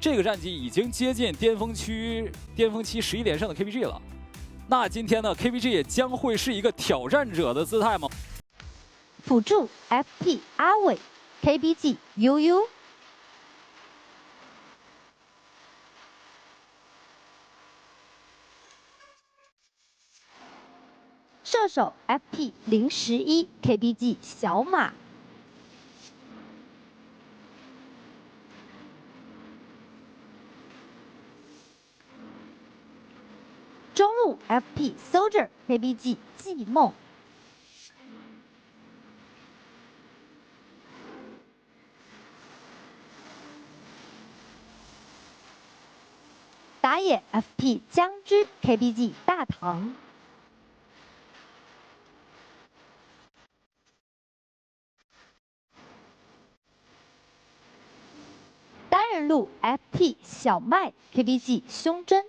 这个战绩已经接近巅峰期11连胜的 KBG 了。那今天呢 ，KBG 也将会是一个挑战者的姿态吗？辅助 FP 阿伟 ，KBG UU。 射手 FP 011 KBG 小马，中路 FP Soldier KBG 季梦，打野 FP 江之 KBG 大唐。 单人路 FP 小麦 KBG 胸针，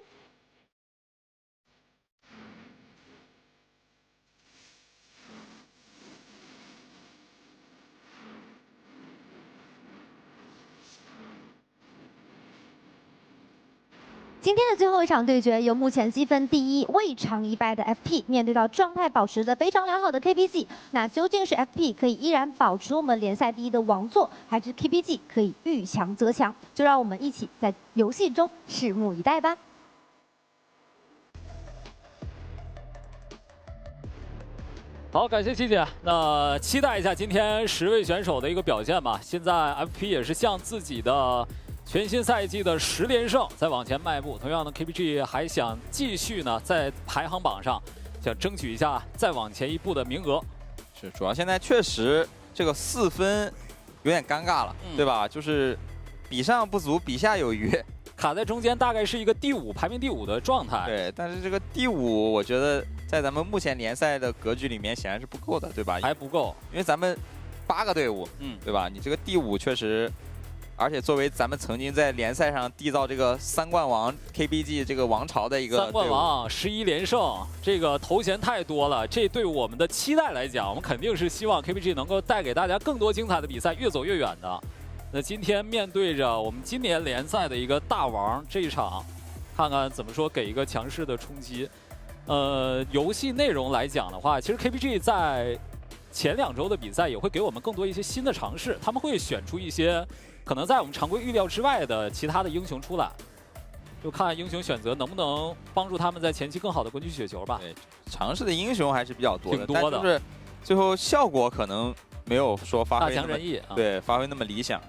今天的最后一场对决，由目前积分第一、未尝一败的 FP 面对到状态保持的非常良好的 KBG， 那究竟是 FP 可以依然保持我们联赛第一的王座，还是 KBG 可以遇强则强？就让我们一起在游戏中拭目以待吧。 好，感谢七姐。那期待一下今天10位选手的一个表现吧。现在 FP 也是向自己的全新赛季的10连胜在往前迈步。同样的 ，KBG 还想继续呢，在排行榜上想争取一下再往前一步的名额。是，主要现在确实这个4分有点尴尬了，对吧？就是比上不足，比下有余。 卡在中间，大概是一个排名第5的状态。对，但是这个第5，我觉得在咱们目前联赛的格局里面显然是不够的，对吧？还不够，因为咱们8个队伍，对吧？你这个第5确实，而且作为咱们曾经在联赛上缔造这个3冠王 KBG 这个王朝的一个3冠王11连胜，这个头衔太多了。这对我们的期待来讲，我们肯定是希望 KBG 能够带给大家更多精彩的比赛，越走越远的。 那今天面对着我们今年联赛的一个大王，这一场，看看怎么说给一个强势的冲击。游戏内容来讲的话，其实 KBG 在前2周的比赛也会给我们更多一些新的尝试，他们会选出一些可能在我们常规预料之外的其他的英雄出来，就看英雄选择能不能帮助他们在前期更好的滚取血球吧。对，尝试的英雄还是比较多的，挺多的，但就是最后效果可能没有说发挥大强人意，对，发挥那么理想。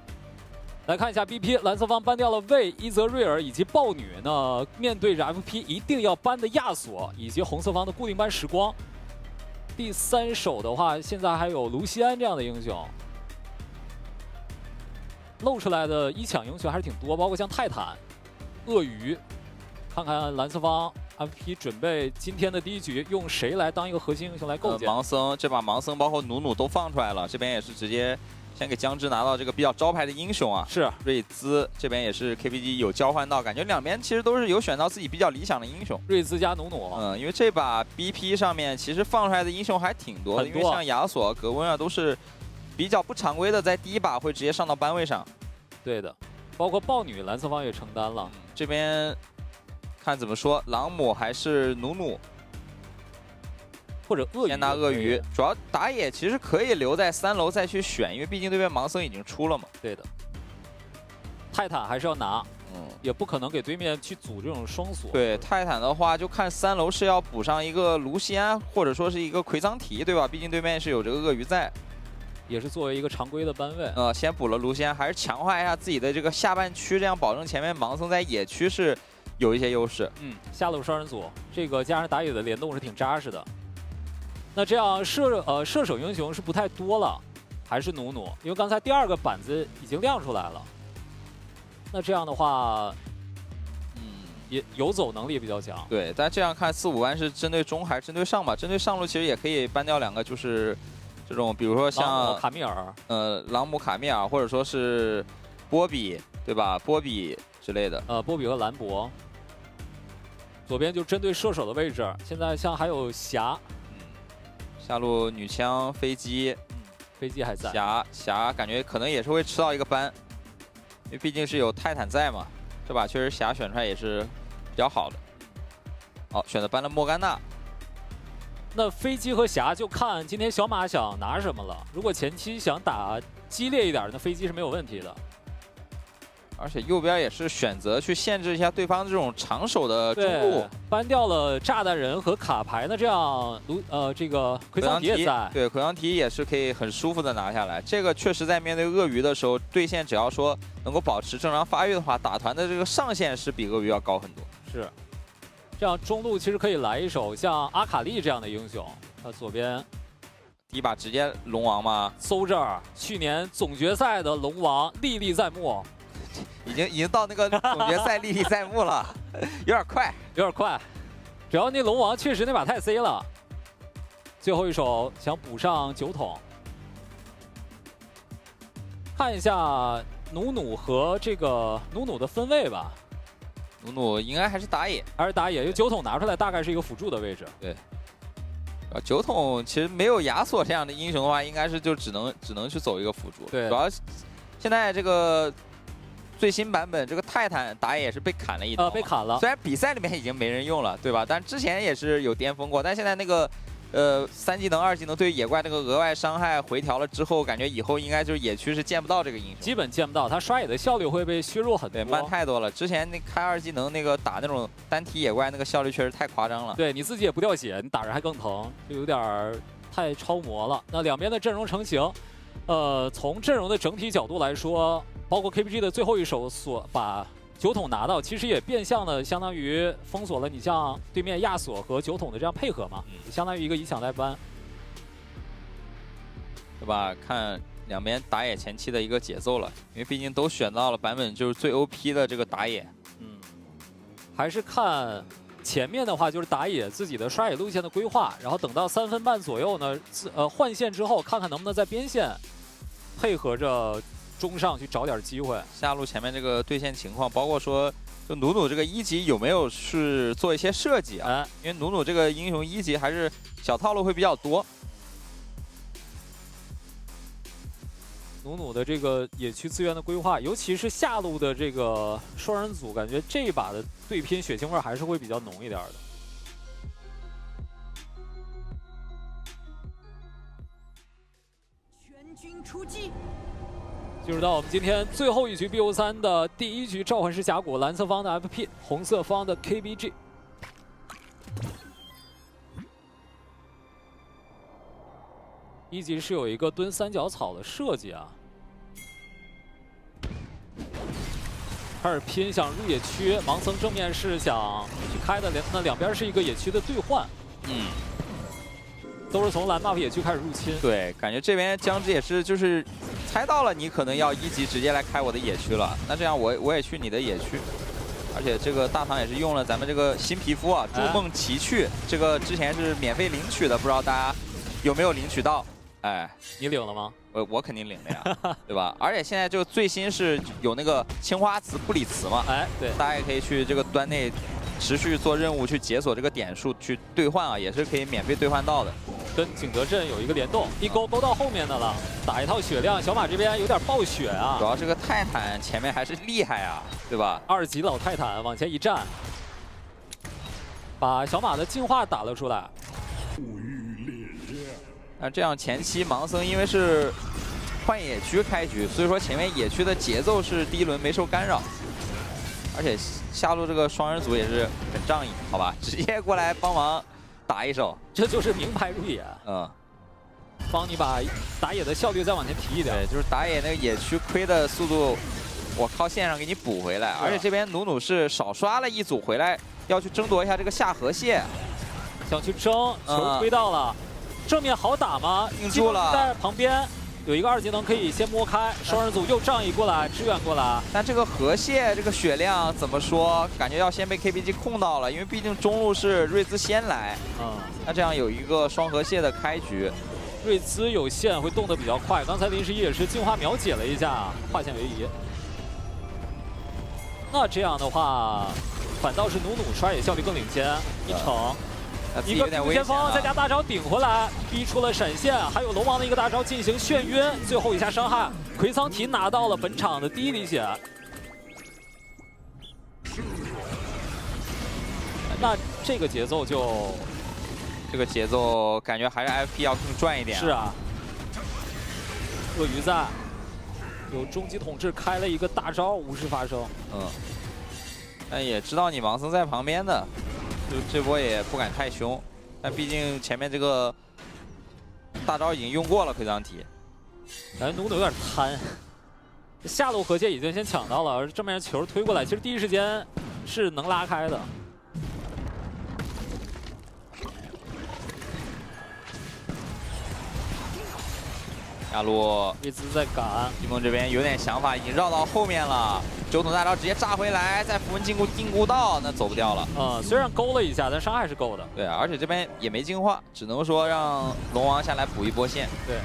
来看一下 BP， 蓝色方搬掉了魏、伊泽瑞尔以及豹女呢，面对着 FP 一定要搬的亚索以及红色方的固定班时光。第3手的话，现在还有卢锡安这样的英雄，露出来的1抢英雄还是挺多，包括像泰坦、鳄鱼。看看蓝色方 FP 准备今天的第1局用谁来当一个核心英雄来构建？盲僧，这把盲僧包括努努都放出来了，这边也是直接。 先给江之拿到这个比较招牌的英雄啊，是瑞兹这边也是 KBG 有交换到，感觉两边其实都是有选到自己比较理想的英雄。瑞兹加努努，因为这把 BP 上面其实放出来的英雄还挺多的，因为像亚索、格温啊都是比较不常规的，在第1把会直接上到班位上。对的，包括豹女蓝色方也承担了。这边看怎么说，朗姆还是努努？ 或者鳄鱼，先拿鳄鱼，主要打野其实可以留在3楼再去选，因为毕竟对面盲僧已经出了嘛。对的，泰坦还是要拿，也不可能给对面去组这种双锁。对，泰坦的话就看3楼是要补上一个卢锡安，或者说是一个魁罡提，对吧？毕竟对面是有这个鳄鱼在，也是作为一个常规的班位。先补了卢锡安，还是强化一下自己的这个下半区，这样保证前面盲僧在野区是有一些优势。下路双人组，这个加上打野的联动是挺扎实的。 那这样射手英雄是不太多了，还是努努，因为刚才第2个板子已经亮出来了。那这样的话，也游走能力也比较强。对，但这样看4、5弯是针对中还是针对上吧？针对上路其实也可以搬掉2个，就是这种比如说像卡米尔，朗姆、卡米尔，或者说是波比，对吧？波比之类的。波比和兰博。左边就针对射手的位置，现在像还有霞。 下路女枪飞机，飞机还在。霞感觉可能也是会吃到一个班，因为毕竟是有泰坦在嘛。这把确实霞选出来也是比较好的。好，选择搬了莫甘娜。那飞机和霞就看今天小马想拿什么了。如果前期想打激烈一点，那飞机是没有问题的。而且右边也是选择去限制一下对方这种长手的中路，搬掉了炸弹人和卡牌，那这样这个奎桑提也在，对，奎桑提也是可以很舒服的拿下来。这个确实在面对鳄鱼的时候，对线只要说能够保持正常发育的话，打团的这个上限是比鳄鱼要高很多。是，这样中路其实可以来一手像阿卡丽这样的英雄。左边第一把直接龙王吗？搜这儿，去年总决赛的龙王历历在目。已经到那个总决赛历历在目了，有点快，有点快。主要那龙王确实那把太 C 了。最后一手想补上9桶，看一下努努和这个努努的分位吧。努努应该还是打野，因为9桶拿出来大概是一个辅助的位置。对。9桶其实没有亚索这样的英雄的话，应该是就只能去走一个辅助。对。主要现在这个。最新版本这个泰坦打野也是被砍了一刀，被砍了。虽然比赛里面已经没人用了，对吧？但之前也是有巅峰过。但现在那个3技能、2技能对野怪那个额外伤害回调了之后，感觉以后应该就是野区是见不到这个英雄，基本见不到。他刷野的效率会被削弱很多，对，慢太多了。之前那开2技能那个打那种单体野怪那个效率确实太夸张了。对，你自己也不掉血，你打人还更疼，就有点太超模了。那两边的阵容成型，从阵容的整体角度来说。包括 KPG 的最后一手把9桶拿到，其实也变相的相当于封锁了你像对面亚索和9桶的这样配合嘛，相当于一个以抢代班，对吧？看两边打野前期的一个节奏了，因为毕竟都选到了版本就是最 OP 的这个打野。还是看前面的话就是打野自己的刷野路线的规划，然后等到3分半左右呢，换线之后看看能不能在边线配合着。中上去找点机会，下路前面这个对线情况，包括说就努努这个1级有没有是做一些设计啊？因为努努这个英雄1级还是小套路会比较多。努努的这个野区资源的规划，尤其是下路的这个双人组，感觉这一把的对拼血腥味还是会比较浓一点的。全军出击。进入到我们今天最后一局 BO3 的第1局召唤师峡谷，蓝色方的 FP， 红色方的 KBG。1级是有一个蹲三角草的设计啊，开始拼想入野区，盲僧正面是想去开的，那两边是一个野区的兑换。都是从蓝 buff 野区开始入侵。对，感觉这边姜汁也是就是猜到了你可能要1级直接来开我的野区了，那这样我也去你的野区，而且这个大唐也是用了咱们这个新皮肤啊，筑梦奇趣，这个之前是免费领取的，不知道大家有没有领取到？哎，你领了吗？我肯定领了呀，对吧？而且现在就最新是有那个青花瓷、布里瓷嘛，哎，对，大家也可以去这个端内持续做任务去解锁这个点数去兑换啊，也是可以免费兑换到的。跟景德镇有一个联动，一勾到后面的了，打一套血量，小马这边有点暴血啊。主要这个泰坦前面还是厉害啊，对吧？2级老泰坦往前一站，把小马的进化打了出来。那这样前期盲僧因为是换野区开局，所以说前面野区的节奏是第1轮没受干扰，而且下路这个双人组也是很仗义，好吧，直接过来帮忙打一手，这就是名牌入野。帮你把打野的效率再往前提一点。对，就是打野那个野区亏的速度，我靠线上给你补回来。而且这边努努是少刷了一组回来，要去争夺一下这个下河蟹，想去争，球推到了。正面好打吗？硬住了，在旁边有一个2技能可以先摸开，双人组又仗义过来支援过来。但这个河蟹这个血量怎么说？感觉要先被 KPG 控到了，因为毕竟中路是瑞兹先来。那这样有一个双河蟹的开局，瑞兹有线会动得比较快。刚才林11也是进化秒解了一下，化线为夷。那这样的话，反倒是努努刷野效率更领先，1成。一个兵前锋再加大招顶回来，逼出了闪现，还有龙王的一个大招进行眩晕，最后一下伤害，奎桑提拿到了本场的第1滴血。那这个节奏就，这个节奏感觉还是 FP 要更赚一点。是啊，鳄鱼在，有终极统治开了一个大招，无事发生。但也知道你盲僧在旁边的，就这波也不敢太凶。但毕竟前面这个大招已经用过了魁祗体，感觉努努有点贪。下路河蟹已经先抢到了，而正面球推过来，其实第一时间是能拉开的。下路维兹在赶，季梦这边有点想法，已经绕到后面了。9筒大招直接炸回来，再符文禁锢定锢到，那走不掉了。虽然勾了一下，但伤害是够的。对，而且这边也没净化，只能说让龙王下来补一波线。对。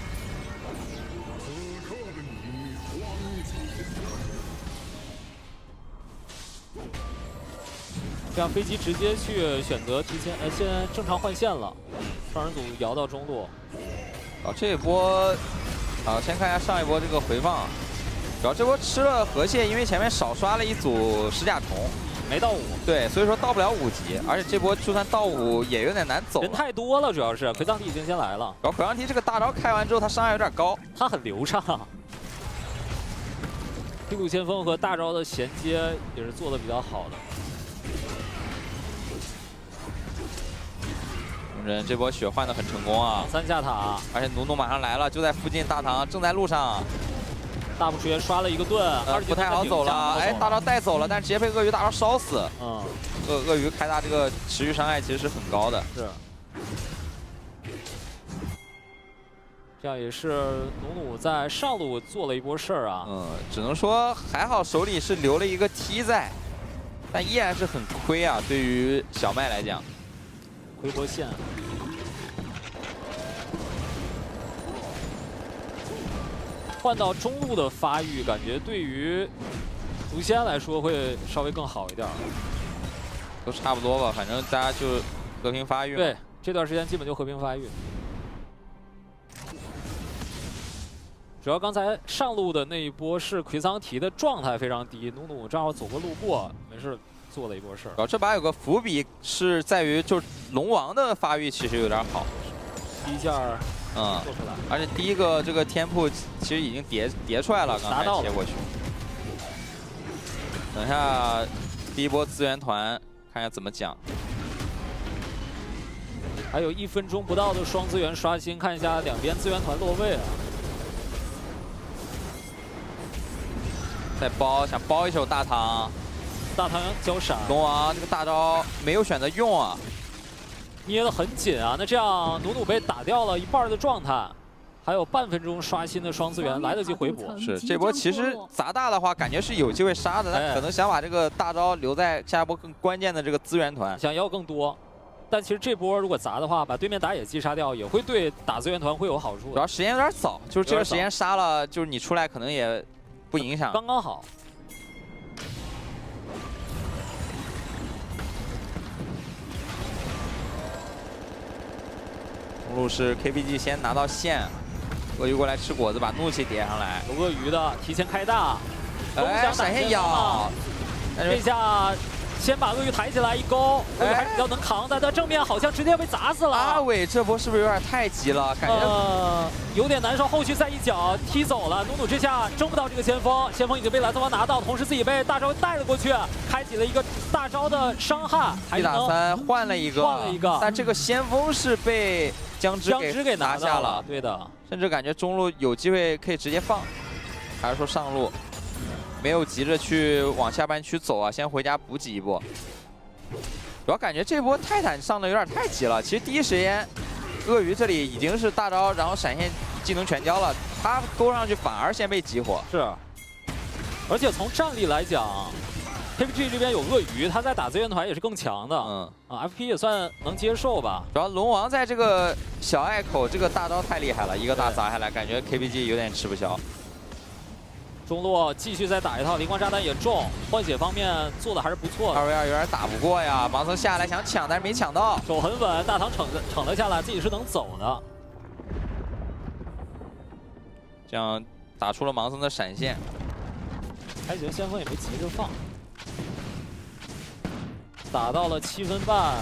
这样飞机直接去选择提前，现在正常换线了。双人组摇到中路。这一波，先看一下上一波这个回放。主要这波吃了河蟹，因为前面少刷了一组石甲虫，没到5。对，所以说到不了5级，而且这波就算到5也有点难走。人太多了，主要是魁祗体已经先来了。然后魁祗体这个大招开完之后，他伤害有点高，他很流畅。披露先锋和大招的衔接也是做的比较好的。这波血换的很成功啊！3下塔，而且努努马上来了，就在附近，大唐正在路上。大补学刷了一个盾，不太好走了。哎，大招带走了，但是直接被鳄鱼大招烧死。鳄鱼开大这个持续伤害其实是很高的。是。这样也是努努在上路做了一波事儿啊。只能说还好手里是留了一个 T 在，但依然是很亏啊，对于小麦来讲。回波线，换到中路的发育，感觉对于毒仙来说会稍微更好一点。都差不多吧，反正大家就和平发育。对，这段时间基本就和平发育。主要刚才上路的那一波是魁祗体的状态非常低，努努正好走个路过，没事。做了一波事儿，然后这把有个伏笔是在于，就是龙王的发育其实有点好，第一件做出来，而且第一个这个天赋其实已经叠出来了，刚才切过去。等一下第一波资源团看一下怎么讲。还有1分钟不到的双资源刷新，看一下两边资源团落位啊。再包，想包一手大唐。大唐交闪，龙王这个大招没有选择用啊，捏得很紧啊。那这样努努被打掉了一半的状态，还有半分钟刷新的双资源来得及回补。是这波其实砸大的话，感觉是有机会杀的，但可能想把这个大招留在下一波更关键的这个资源团，想要更多。但其实这波如果砸的话，把对面打野击杀掉，也会对打资源团会有好处。主要时间有点早，就是这个时间杀了，就是你出来可能也不影响，刚刚好。中路是 KPG 先拿到线，鳄鱼过来吃果子，把怒气叠上来。有鳄鱼的提前开大，哎，闪现咬，这下先把鳄鱼抬起来一勾，鳄鱼还是比较能扛的，但正面好像直接被砸死了。阿伟这波是不是有点太急了？感觉有点难受，后续再一脚踢走了。努努这下争不到这个先锋，先锋已经被蓝色王拿到，同时自己被大招带了过去，开启了一个大招的伤害。1打3换了一个，但这个先锋是被姜汁给拿下了。对的，甚至感觉中路有机会可以直接放，还是说上路没有急着去往下半区走啊，先回家补给一波。主要感觉这波泰坦上的有点太急了，其实第一时间鳄鱼这里已经是大招，然后闪现技能全交了，他勾上去反而先被集火。是，而且从战力来讲 ，KPG 这边有鳄鱼，他在打资源团也是更强的。FP 也算能接受吧。主要龙王在这个小隘口这个大招太厉害了，一个大砸下来，感觉 KPG 有点吃不消。中路继续再打一套，灵光炸弹也中，换血方面做的还是不错的。2v2有点打不过呀，盲僧下来想抢，但是没抢到，手很稳，大唐撑了下来，自己是能走的。这样打出了盲僧的闪现，开局先锋也没急着放。打到了7分半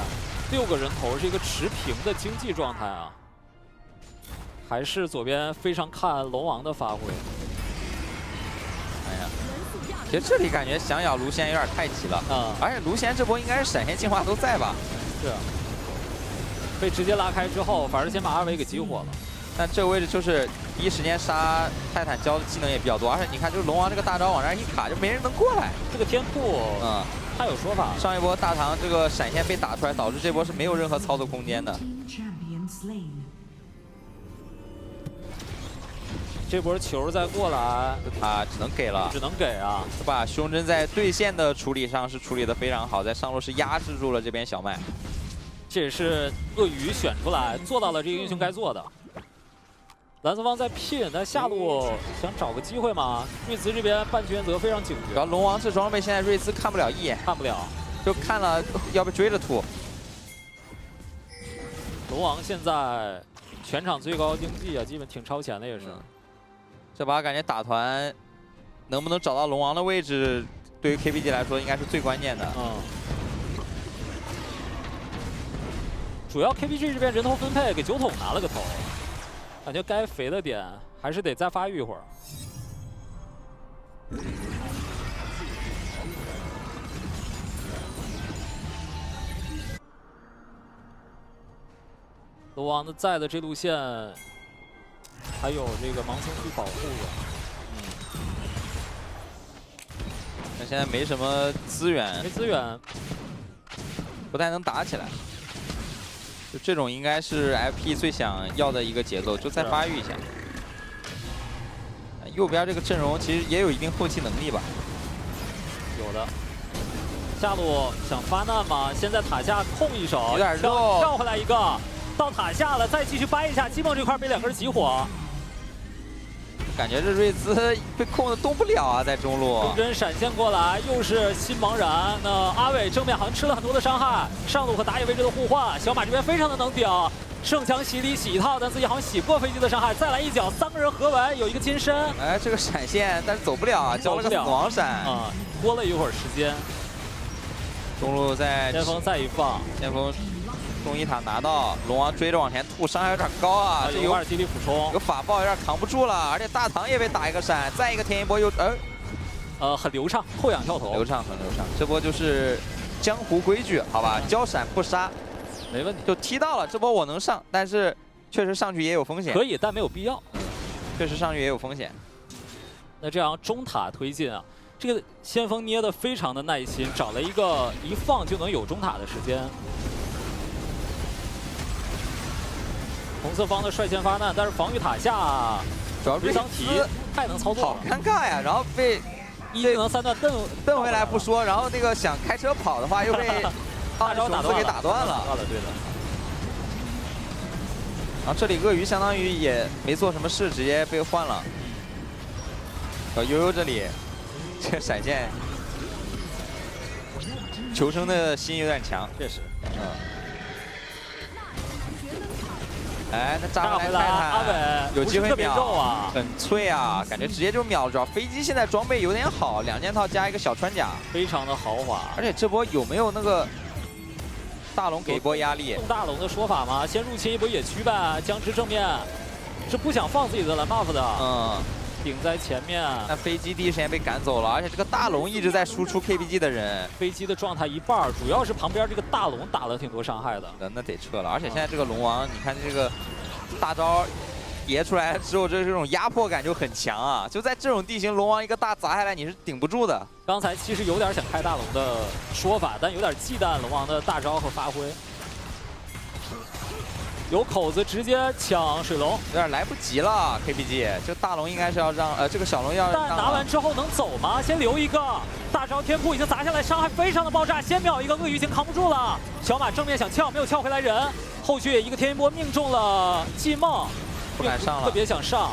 ，6个人头是一个持平的经济状态啊。还是左边非常看龙王的发挥。哎呀，其实这里感觉想咬卢仙有点太急了。而且卢仙这波应该是闪现进化都在吧？是。被直接拉开之后，反而先把2维给激活了。但这个位置就是第一时间杀泰坦交的技能也比较多，而且你看，就是龙王这个大招往这儿一卡，就没人能过来。这个天赋，他有说法。上一波大唐这个闪现被打出来，导致这波是没有任何操作空间的。这波球再过来，他只能给了，只能给啊！他把胸针在对线的处理上是处理得非常好，在上路是压制住了这边小麦。这也是鳄鱼选出来做到了这个英雄该做的。蓝色方在拼，但下路想找个机会嘛？瑞兹这边半局原则非常警觉。主要龙王这装备现在瑞兹看不了一眼，看不了，就看了要被追着吐。龙王现在全场最高经济啊，基本挺超前的也是。这把感觉打团能不能找到龙王的位置，对于 KPG 来说应该是最关键的。主要 KPG 这边人头分配给酒桶拿了个头，感觉该肥的点还是得再发育一会儿。龙王的在的这路线，还有这个盲僧去保护的。但现在没什么资源，没资源，不太能打起来。就这种应该是 FP 最想要的一个节奏，就再发育一下。右边这个阵容其实也有一定后期能力吧？有的。下路想发难吗？先在塔下控一手，有点肉，跳回来一个，到塔下了，再继续掰一下。季梦这块被2个人集火。感觉这瑞兹被控的动不了啊，在中路。真闪现过来，又是新茫然。那阿伟正面好像吃了很多的伤害，上路和打野位置的互换，小马这边非常的能顶，圣枪洗礼洗一套，但自己好像洗不过飞机的伤害，再来一脚，3个人合完，有一个金身。哎，这个闪现，但是走不了啊，交了个死亡闪啊，拖了一会儿时间。中路在先锋再一放，先锋。中一塔拿到，龙王追着往前吐，伤害有点高啊！这有2激励补充，有法爆有点扛不住了，而且大唐也被打一个闪，再一个天一波又很流畅，后仰跳投，流畅很流畅。这波就是江湖规矩，好吧，交闪不杀，没问题。就踢到了，这波我能上，但是确实上去也有风险。可以，但没有必要。确实上去也有风险。那这样中塔推进啊，这个先锋捏得非常的耐心，找了一个一放就能有中塔的时间。红色方的率先发难，但是防御塔下，主要瑞桑提太能操作了，好尴尬呀！然后被1技能3段蹬回来不说，然后那个想开车跑的话又被大招打断给打断了。对的。然后这里鳄鱼相当于也没做什么事，直接被换了。悠悠这里这个闪现，求生的心有点强，确实。哎，那炸回来泰坦有机会秒啊，很脆啊，感觉直接就秒了。主要飞机现在装备有点好，2件套加一个小穿甲，非常的豪华。而且这波有没有那个大龙给一波压力？大龙的说法吗？先入侵一波野区呗。僵尸正面是不想放自己的蓝 buff 的，顶在前面。那飞机第一时间被赶走了，而且这个大龙一直在输出 KPG 的人。飞机的状态一半，主要是旁边这个大龙打了挺多伤害的。那得撤了，而且现在这个龙王，你看这个大招叠出来之后，这种压迫感就很强啊！就在这种地形，龙王一个大砸下来，你是顶不住的。刚才其实有点想开大龙的说法，但有点忌惮龙王的大招和发挥。有口子直接抢水龙，有点来不及了。KPG 这个大龙应该是要让这个小龙要让。但拿完之后能走吗？先留一个大招，天赋已经砸下来，伤害非常的爆炸。先秒一个鳄鱼已经扛不住了，小马正面想撬，没有撬回来人。后续一个天音波命中了季梦，不敢上了，特别想上。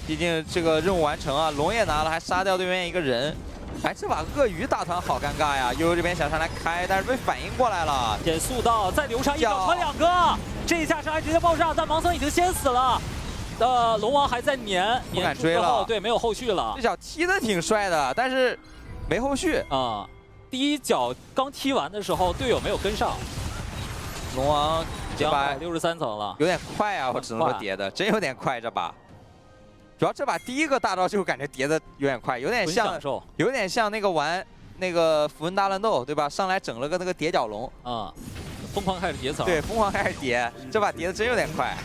毕竟这个任务完成啊，龙也拿了，还杀掉对面一个人。哎，这把鳄鱼打团好尴尬呀！悠悠这边想上来开，但是被反应过来了。减速到，再留上一秒，传2个，这一下伤害直接爆炸，但盲僧已经先死了。龙王还在粘，不敢追了。对，没有后续了。这脚踢的挺帅的，但是没后续啊。第一脚刚踢完的时候，队友没有跟上。龙王这把263层了，有点快啊，我只能说叠的真有点快这把。主要这把第一个大招就感觉叠的有点快，有点像那个玩那个符文大乱斗，对吧？上来整了个那个叠角龙啊，疯狂开始叠层。对，疯狂开始叠，这把叠的真有点快。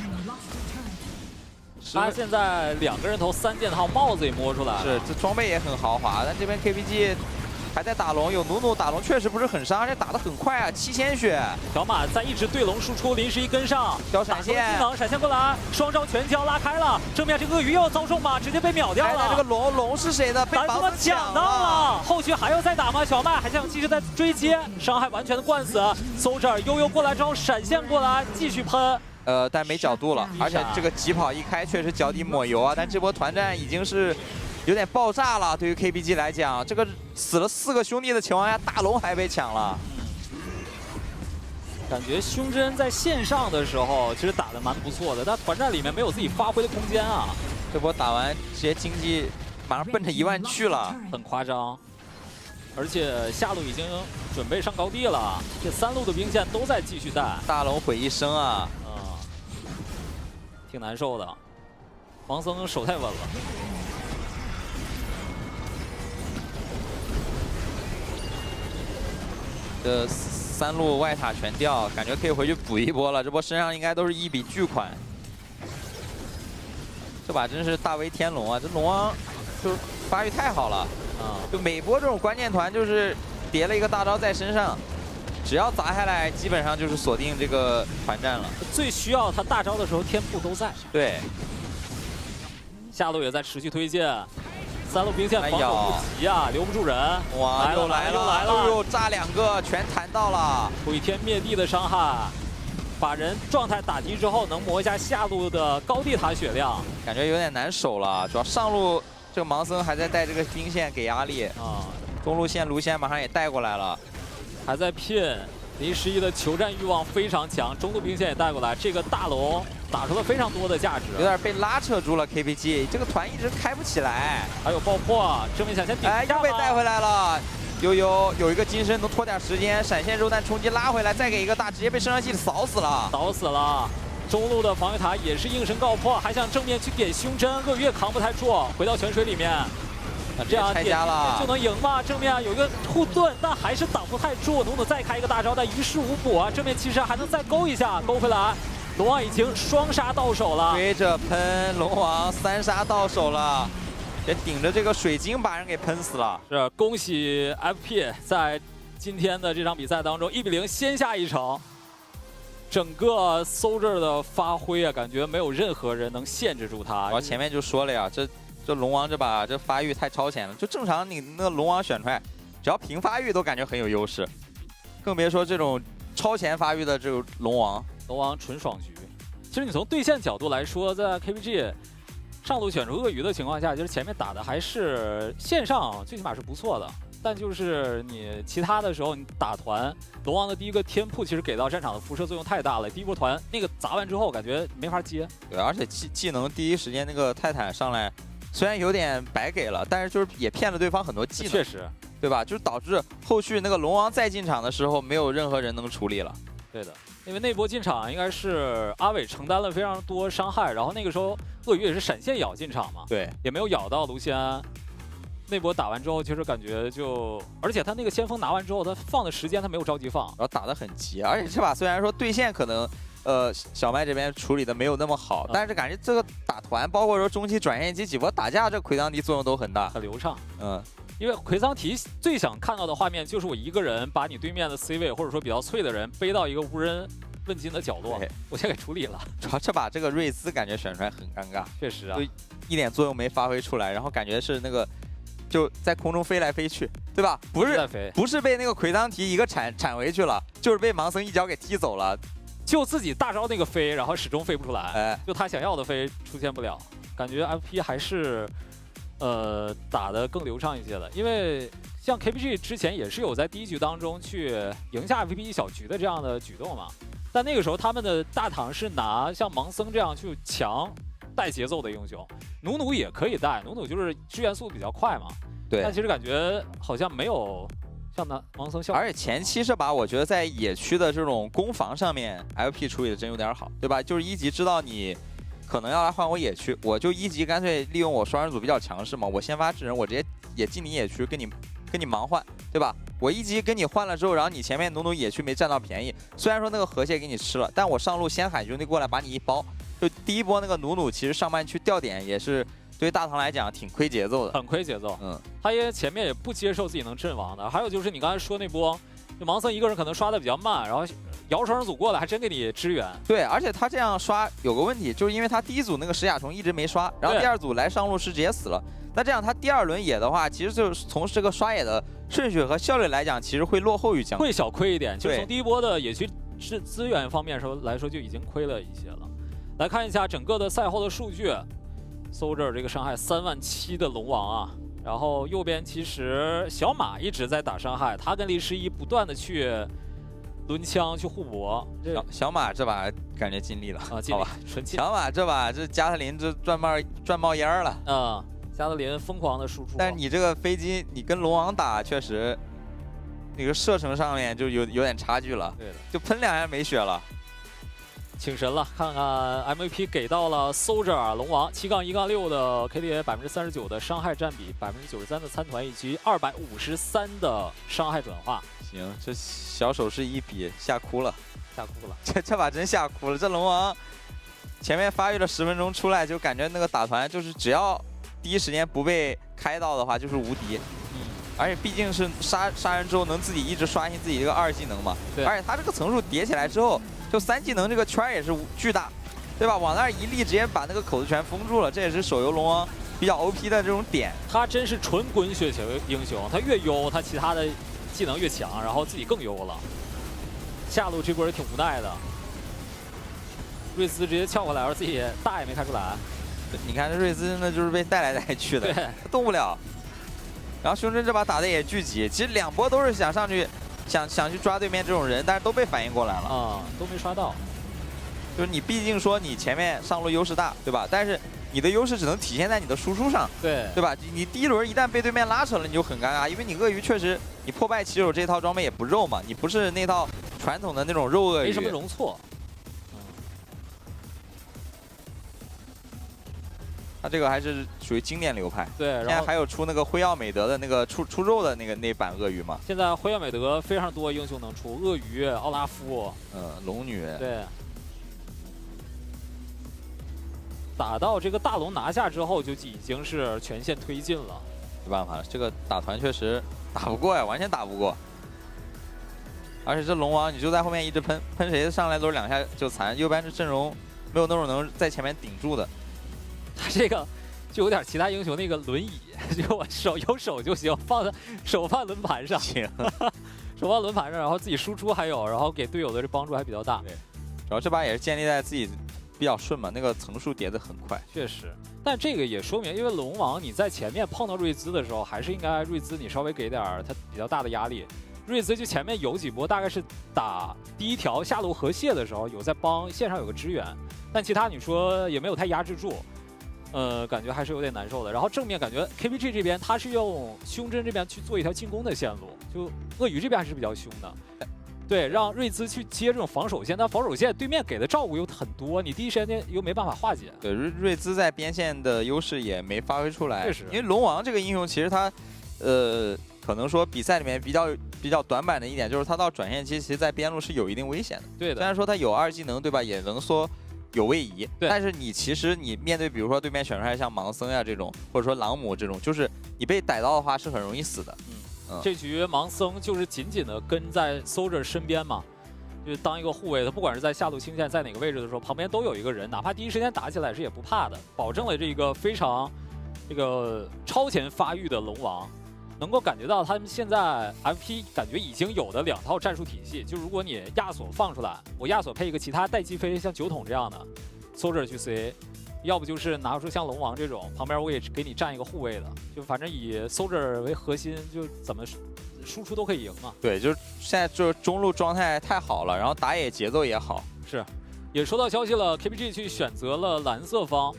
他现在2个人头3件套，帽子也摸出来了。是，这装备也很豪华，但这边 KPG 还在打龙，有努努打龙确实不是很伤，而且打得很快啊，7000血。小马在一直对龙输出，临时一跟上，交闪现，技能闪现过来，双招全交拉开了，正面这个鳄鱼又遭受马，直接被秒掉了。这个龙是谁的？被盲子抢到了，后续还要再打吗？小麦还想继续在追接，伤害完全的灌死。Soldier 悠悠过来之后闪现过来，继续喷。但没角度了，而且这个疾跑一开确实脚底抹油啊，但这波团战已经是有点爆炸了。对于 KPG 来讲，这个死了4个兄弟的情况下，大龙还被抢了。感觉胸针在线上的时候其实打得蛮不错的，但团战里面没有自己发挥的空间啊。这波打完，直接经济马上奔着1万去了，很夸张。而且下路已经准备上高地了，这3路的兵线都在继续带。大龙毁一生啊！挺难受的，盲僧手太稳了。这3路外塔全掉，感觉可以回去补一波了。这波身上应该都是一笔巨款。这把真是大威天龙啊！这龙王就是发育太好了啊！就每波这种关键团就是叠了一个大招在身上。只要砸下来，基本上就是锁定这个团战了。最需要他大招的时候，天赋都在。对，下路也在持续推进，3路兵线防守不及啊，留不住人。哇，又来了，又炸2个，全弹到了，毁天灭地的伤害，把人状态打低之后，能磨一下下路的高地塔血量，感觉有点难守了。主要上路这个盲僧还在带这个兵线给压力啊，中路线卢仙马上也带过来了。还在拼，林11的求战欲望非常强，中路兵线也带过来，这个大龙打出了非常多的价值，有点被拉扯住了 KPG， 这个团一直开不起来。还有爆破，正面闪现顶一下，又被带回来了。悠悠有一个金身能拖点时间，闪现肉弹冲击拉回来，再给一个大，直接被升上器扫死了。扫死了。中路的防御塔也是应声告破，还想正面去点胸针，鳄鱼也扛不太住，回到泉水里面。这样点就能赢吗？正面有一个护盾，但还是挡不太住。努努再开一个大招，但于事无补啊！正面其实还能再勾一下，勾回来。龙王已经双杀到手了，追着喷，龙王3杀到手了，也顶着这个水晶把人给喷死了。是恭喜 FP 在今天的这场比赛当中1比0先下一城。整个 Soldier 的发挥啊，感觉没有任何人能限制住他。我前面就说了呀，这龙王这把这发育太超前了，就正常你那个龙王选出来，只要平发育都感觉很有优势，更别说这种超前发育的这种龙王纯爽局。其实你从对线角度来说，在 KPG 上路选出鳄鱼的情况下，其实前面打的还是线上最起码是不错的。但就是你其他的时候，你打团，龙王的第一个天赋其实给到战场的辐射作用太大了。第一波团那个砸完之后，感觉没法接。对，而且技能第一时间那个泰坦上来。虽然有点白给了，但是就是也骗了对方很多技能，确实，对吧？就是导致后续那个龙王再进场的时候，没有任何人能处理了。对的，因为那波进场应该是阿伟承担了非常多伤害，然后那个时候鳄鱼也是闪现咬进场嘛，对，也没有咬到卢仙安。那波打完之后，其实感觉就，而且他那个先锋拿完之后，他放的时间他没有着急放，然后打得很急，而且这把虽然说对线可能。小麦这边处理的没有那么好，但是感觉这个打团，包括说中期转线机几波打架，这魁炀敌作用都很大，很流畅。因为魁炀敌最想看到的画面就是我一个人把你对面的 C 位或者说比较脆的人背到一个无人问津的角落，我先给处理了。主要这把这个瑞兹感觉选出来很尴尬，确实啊，就一点作用没发挥出来，然后感觉是那个就在空中飞来飞去，对吧？不是被那个魁炀敌一个铲回去了，就是被盲僧一脚给踢走了。就自己大招那个飞，然后始终飞不出来，就他想要的飞出现不了，感觉 FP 还是打得更流畅一些的，因为像 KPG 之前也是有在第一局当中去赢下 FP 一小局的这样的举动嘛，但那个时候他们的大堂是拿像盲僧这样去强带节奏的英雄，努努也可以带，努努就是支援速度比较快嘛，对，但其实感觉好像没有像盲僧效。而且前期这把我觉得在野区的这种攻防上面 ，LP 处理的真有点好，对吧？就是一级知道你可能要来换我野区，我就一级干脆利用我双人组比较强势嘛，我先发制人，我直接也进你野区跟你盲换，对吧？我一级跟你换了之后，然后你前面努野区没占到便宜，虽然说那个河蟹给你吃了，但我上路先喊兄弟过来把你一包，就第一波那个努其实上半区掉点也是对于大唐来讲挺亏节奏的，很亏节奏。他也前面也不接受自己能阵亡的。还有就是你刚才说那波，就盲僧一个人可能刷的比较慢，然后摇双人组过来还真给你支援。对，而且他这样刷有个问题，就是因为他第一组那个石甲虫一直没刷，然后第二组来上路是直接死了。那这样他第二轮野的话，其实就是从这个刷野的顺序和效率来讲，其实会落后于江，会小亏一点。就是从第一波的野区资源方面来说，就已经亏了一些了。来看一下整个的赛后的数据 ，Soldier 这个伤害37000的龙王啊，然后右边其实小马一直在打伤害，他跟李11不断的去轮枪去互搏。小马这把感觉尽力了啊，尽力，纯尽力。小马这把这加特林这赚冒烟了啊。加特林疯狂的输出，但是你这个飞机，你跟龙王打确实，那个射程上面就有点差距了。对的，就喷2下没血了，请神了！看看 MVP 给到了 Soldier 龙王7-1-6的 KDA 39%的伤害占比，93%的参团以及253的伤害转化。行，这小手势一比吓哭了，吓哭了！这把真吓哭了。这龙王前面发育了10分钟出来，就感觉那个打团就是只要第一时间不被开到的话就是无敌，而且毕竟是杀人之后能自己一直刷新自己这个2技能嘛，对，而且他这个层数叠起来之后，就3技能这个圈也是巨大，对吧？往那儿一立，直接把那个口子全封住了，这也是手游龙王比较 OP 的这种点。他真是纯滚雪球英雄，他越优，他其他的技能越强，然后自己更优了。下路这波也挺无奈的，瑞斯直接撬回来，而自己大也没开出来。你看这瑞兹真的就是被带来带去的，动不了。然后胸针这把打的也巨急，其实2波都是想上去，想去抓对面这种人，但是都被反应过来了啊，都没刷到。就是你毕竟说你前面上路优势大，对吧？但是你的优势只能体现在你的输出上，对吧？你第一轮一旦被对面拉扯了，你就很尴尬，因为你鳄鱼确实你破败骑手这套装备也不肉嘛，你不是那套传统的那种肉鳄鱼，没什么容错。他这个还是属于经典流派，对。现在还有出那个辉耀美德的那个出肉的那版鳄鱼嘛？现在辉耀美德非常多英雄能出，鳄鱼、奥拉夫，龙女，对。打到这个大龙拿下之后，就已经是全线推进了。没办法了，这个打团确实打不过呀，完全打不过。而且这龙王你就在后面一直喷谁上来都是2下就残，右边这阵容没有那种能在前面顶住的。他这个就有点其他英雄那个轮椅，就我有手就行，手放轮盘上，行，手放轮盘上，然后自己输出还有，然后给队友的这帮助还比较大。对，主要这把也是建立在自己比较顺嘛，那个层数叠得很快。确实，但这个也说明，因为龙王你在前面碰到瑞兹的时候，还是应该瑞兹你稍微给点他比较大的压力。瑞兹就前面有几波大概是打第一条下路河蟹的时候有在帮线上有个支援，但其他你说也没有太压制住。感觉还是有点难受的。然后正面感觉 KPG 这边他是用胸针这边去做一条进攻的线路，就鳄鱼这边还是比较凶的。对，让瑞兹去接这种防守线，但防守线对面给的照顾又很多，你第一时间又没办法化解。对，瑞兹在边线的优势也没发挥出来。确实，因为龙王这个英雄其实他，可能说比赛里面比较短板的一点就是他到转线期，其实在边路是有一定危险的。对的，虽然说他有2技能，对吧，也能说有位移，但是你其实你面对比如说对面选出来像盲僧呀这种，或者说朗姆这种，就是你被逮到的话是很容易死的。这局盲僧就是紧紧的跟在 Soldier 身边嘛，就是当一个护卫，他不管是在下路清线在哪个位置的时候，旁边都有一个人，哪怕第一时间打起来是也不怕的，保证了这个非常这个超前发育的龙王。能够感觉到他们现在 FP 感觉已经有的2套战术体系，就如果你亚索放出来，我亚索配一个其他带击飞像酒桶这样的 Soldier 去 CA， 要不就是拿出像龙王这种旁边我也给你站一个护卫的，就反正以 Soldier 为核心，就怎么输出都可以赢嘛。对，就是现在就是中路状态太好了，然后打野节奏也好。是，也收到消息了 ，KPG 去选择了蓝色方。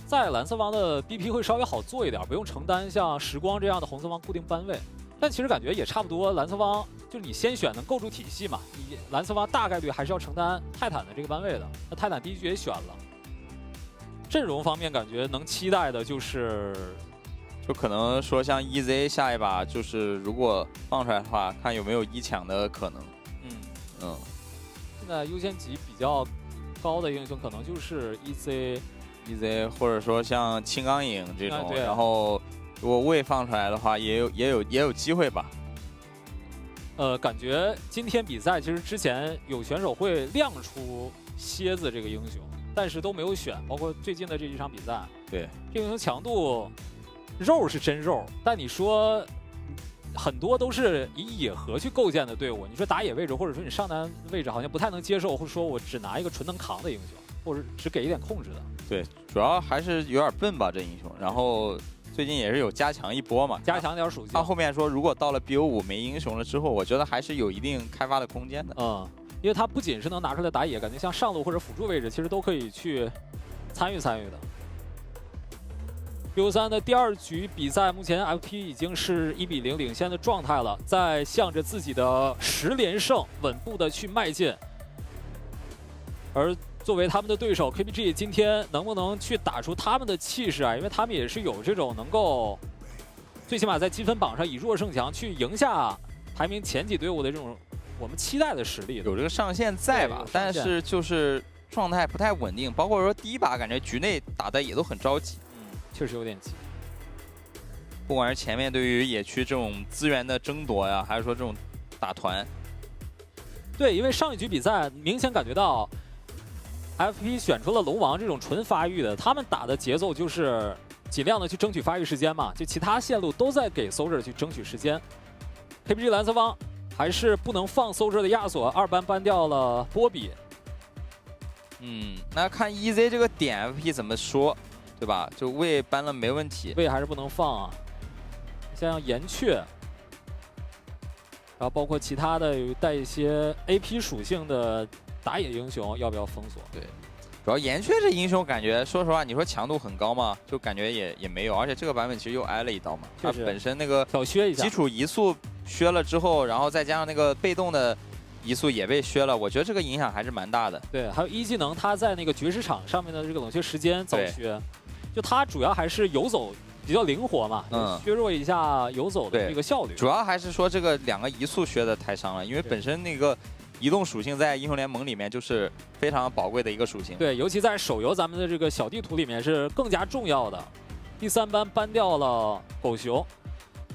在蓝色方的 BP 会稍微好做一点，不用承担像时光这样的红色方固定班位，但其实感觉也差不多，蓝色方就是你先选能构筑体系嘛，你蓝色方大概率还是要承担泰坦的这个班位的。那泰坦第一局也选了，阵容方面感觉能期待的就是，就可能说像 EZ 下一把就是如果放出来的话，看有没有1抢的可能。现在优先级比较高的英雄可能就是 EZ 或者说像青钢影这种，然后如果魏放出来的话，也有机会吧。感觉今天比赛其实之前有选手会亮出蝎子这个英雄，但是都没有选，包括最近的这几场比赛。对，这个英雄强度肉是真肉，但你说很多都是以野核去构建的队伍，你说打野位置或者说你上单位置好像不太能接受，或者说我只拿一个纯能扛的英雄，或者只给一点控制的。对，主要还是有点笨吧这英雄，然后。最近也是有加强一波嘛，加强点属性。他后面说，如果到了 BO5没英雄了之后，我觉得还是有一定开发的空间的。因为他不仅是能拿出来打野，感觉像上路或者辅助位置，其实都可以去参与的。BO3的第2局比赛，目前 FP 已经是1比0领先的状态了，在向着自己的10连胜稳步的去迈进。而作为他们的对手 KPG 今天能不能去打出他们的气势啊？因为他们也是有这种能够，最起码在积分榜上以弱胜强去赢下排名前几队伍的这种我们期待的实力，有这个上限在吧？但是就是状态不太稳定，包括说第一把感觉局内打的也都很着急，确实有点急。不管是前面对于野区这种资源的争夺呀，还是说这种打团，对，因为上一局比赛明显感觉到。FP 选出了龙王这种纯发育的，他们打的节奏就是尽量的去争取发育时间嘛，就其他线路都在给 Soldier 去争取时间。KPG 蓝色方还是不能放 Soldier 的亚索，2班搬掉了波比。那看 EZ 这个点 FP 怎么说，对吧？就魏搬了没问题，魏还是不能放啊。像岩雀，然后包括其他的有带一些 AP 属性的。打野英雄要不要封锁？对，主要岩雀这英雄感觉，说实话，你说强度很高吗？就感觉也没有，而且这个版本其实又挨了一刀嘛。它本身那个小削一下，基础移速削了之后，然后再加上那个被动的移速也被削了，我觉得这个影响还是蛮大的。对，还有一技能，它在那个绝食场上面的这个冷却时间早削，就它主要还是游走比较灵活嘛，削弱一下游走的这个效率。主要还是说这个2个移速削的太伤了，因为本身那个。移动属性在英雄联盟里面就是非常宝贵的一个属性，对，尤其在手游咱们的这个小地图里面是更加重要的。第3班搬掉了狗熊，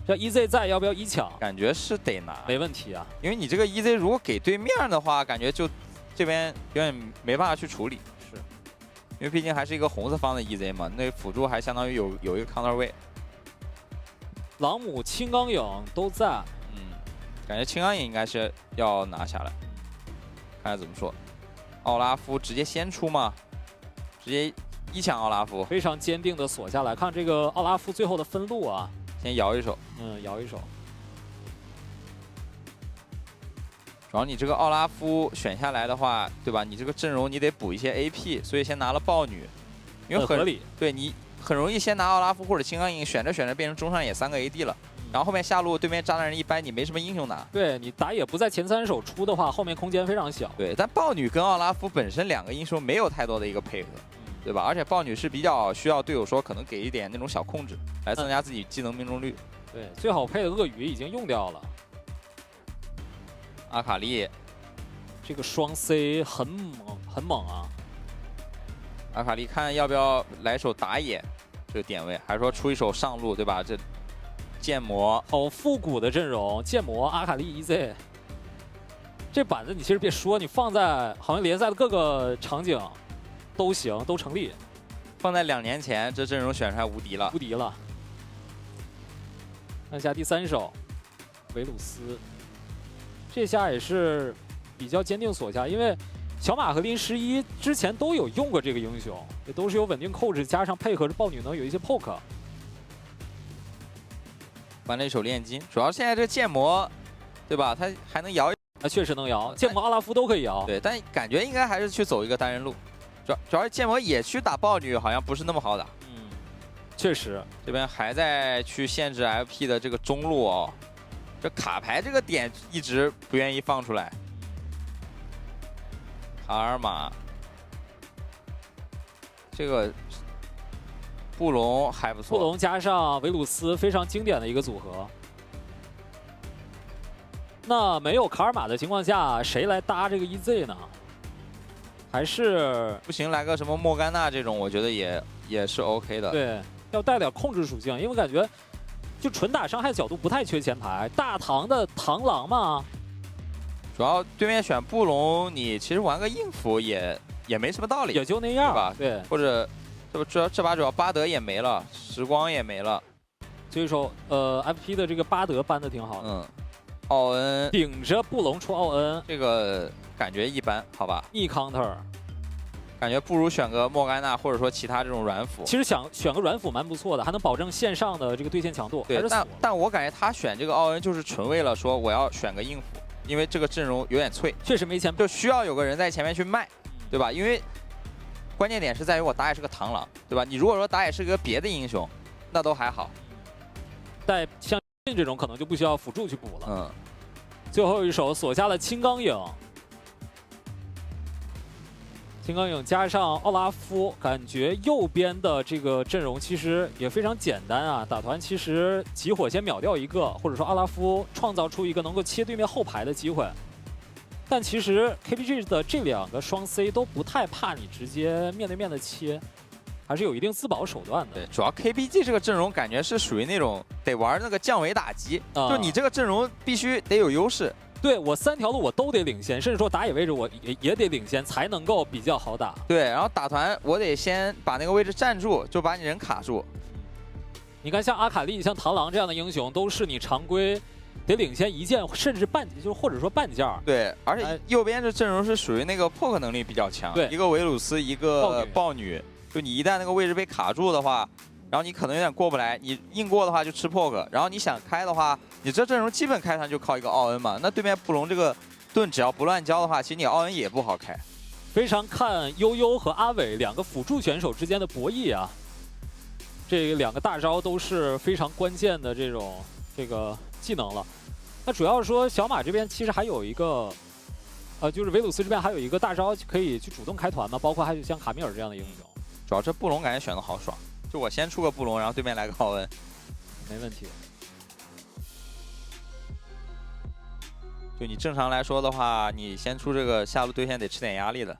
这 EZ 在要不要1抢？感觉是得拿，没问题啊。因为你这个 EZ 如果给对面的话，感觉就这边有点没办法去处理。是，因为毕竟还是一个红色方的 EZ 嘛，那辅助还相当于有一个 counter 位。朗姆、青钢影都在，感觉青钢影应该是要拿下来。看看怎么说，奥拉夫直接先出吗？直接1抢奥拉夫，非常坚定的锁下来。看这个奥拉夫最后的分路啊，先摇一手，摇一手。主要你这个奥拉夫选下来的话，对吧？你这个阵容你得补一些 AP， 所以先拿了豹女，因为合理。对你很容易先拿奥拉夫或者青钢影，选着选着变成中上野3个 AD 了。然后后面下路对面炸弹人一掰，你没什么英雄拿。对你打野不在前3手出的话，后面空间非常小。对，但豹女跟奥拉夫本身2个英雄没有太多的一个配合，对吧？而且豹女是比较需要队友说可能给一点那种小控制，来增加自己技能命中率。对，最好配的鳄鱼已经用掉了。阿卡丽，这个双 C 很猛啊！阿卡丽看要不要来手打野这个点位，还是说出一手上路，对吧？这。剑魔好复古的阵容，剑魔、阿卡丽、EZ， 这板子你其实别说，你放在好像联赛的各个场景都行，都成立。放在2年前，这阵容选出来无敌了，无敌了。看一下第3手，维鲁斯，这下也是比较坚定锁下，因为小马和林11之前都有用过这个英雄，也都是有稳定控制，加上配合着豹女能有一些 poke。玩了一手炼金，主要现在这剑魔，对吧？他还能摇，确实能摇，剑魔、阿拉夫都可以摇。对，但感觉应该还是去走一个单人路，主要是剑魔野区打豹女好像不是那么好打。确实，这边还在去限制 FP 的这个中路哦。这卡牌这个点一直不愿意放出来。卡尔玛，这个布隆还不错。布隆加上维鲁斯，非常经典的一个组合。那没有卡尔玛的情况下，谁来搭这个 EZ 呢？还是不行，来个什么莫甘娜这种，我觉得也是 OK 的。对，要带点控制属性，因为感觉就纯打伤害角度不太缺前排。大唐的螳螂嘛，主要对面选布隆，你其实玩个应付也没什么道理，也就那样吧？对，或者这把主要巴德也没了，时光也没了，所以说FP 的这个巴德搬的挺好的。嗯，奥恩顶着布隆出奥恩，这个感觉一般，好吧？逆 counter， 感觉不如选个莫甘娜或者说其他这种软辅。其实想选个软辅蛮不错的，还能保证线上的这个对线强度。对，但我感觉他选这个奥恩就是纯为了说我要选个应辅，因为这个阵容有点脆，确实没钱，就需要有个人在前面去卖，对吧？因为关键点是在于我打野是个螳螂，对吧？你如果说打野是个别的英雄，那都还好。但像这种可能就不需要辅助去补了。嗯。最后一手锁下了青钢影，青钢影加上奥拉夫，感觉右边的这个阵容其实也非常简单啊。打团其实集火先秒掉一个，或者说奥拉夫创造出一个能够切对面后排的机会。但其实 KPG 的这两个双 C 都不太怕你直接面对面的切，还是有一定自保手段的。对，主要 KPG 这个阵容感觉是属于那种得玩那个降维打击，就你这个阵容必须得有优势。对，我3条路我都得领先，甚至说打野位置我也得领先，才能够比较好打。对，然后打团我得先把那个位置站住，就把你人卡住。你看，像阿卡丽、像螳螂这样的英雄，都是你常规得领先1件，甚至半，就是或者说半件。对，而且右边这阵容是属于那个破克能力比较强，对，一个维鲁斯，一个豹女，就你一旦那个位置被卡住的话，然后你可能有点过不来，你硬过的话就吃破克，然后你想开的话，你这阵容基本开团就靠一个奥恩嘛。那对面布隆这个盾只要不乱交的话，其实你奥恩也不好开。非常看悠悠和阿伟两个辅助选手之间的博弈啊，这两个大招都是非常关键的这个技能了。那主要是说小马这边其实还有一个，就是维鲁斯这边还有一个大招可以去主动开团嘛，包括还有像卡米尔这样的英雄。主要这布隆感觉选的好爽。就我先出个布隆，然后对面来个奥恩，没问题。就你正常来说的话，你先出这个下路对线得吃点压力的。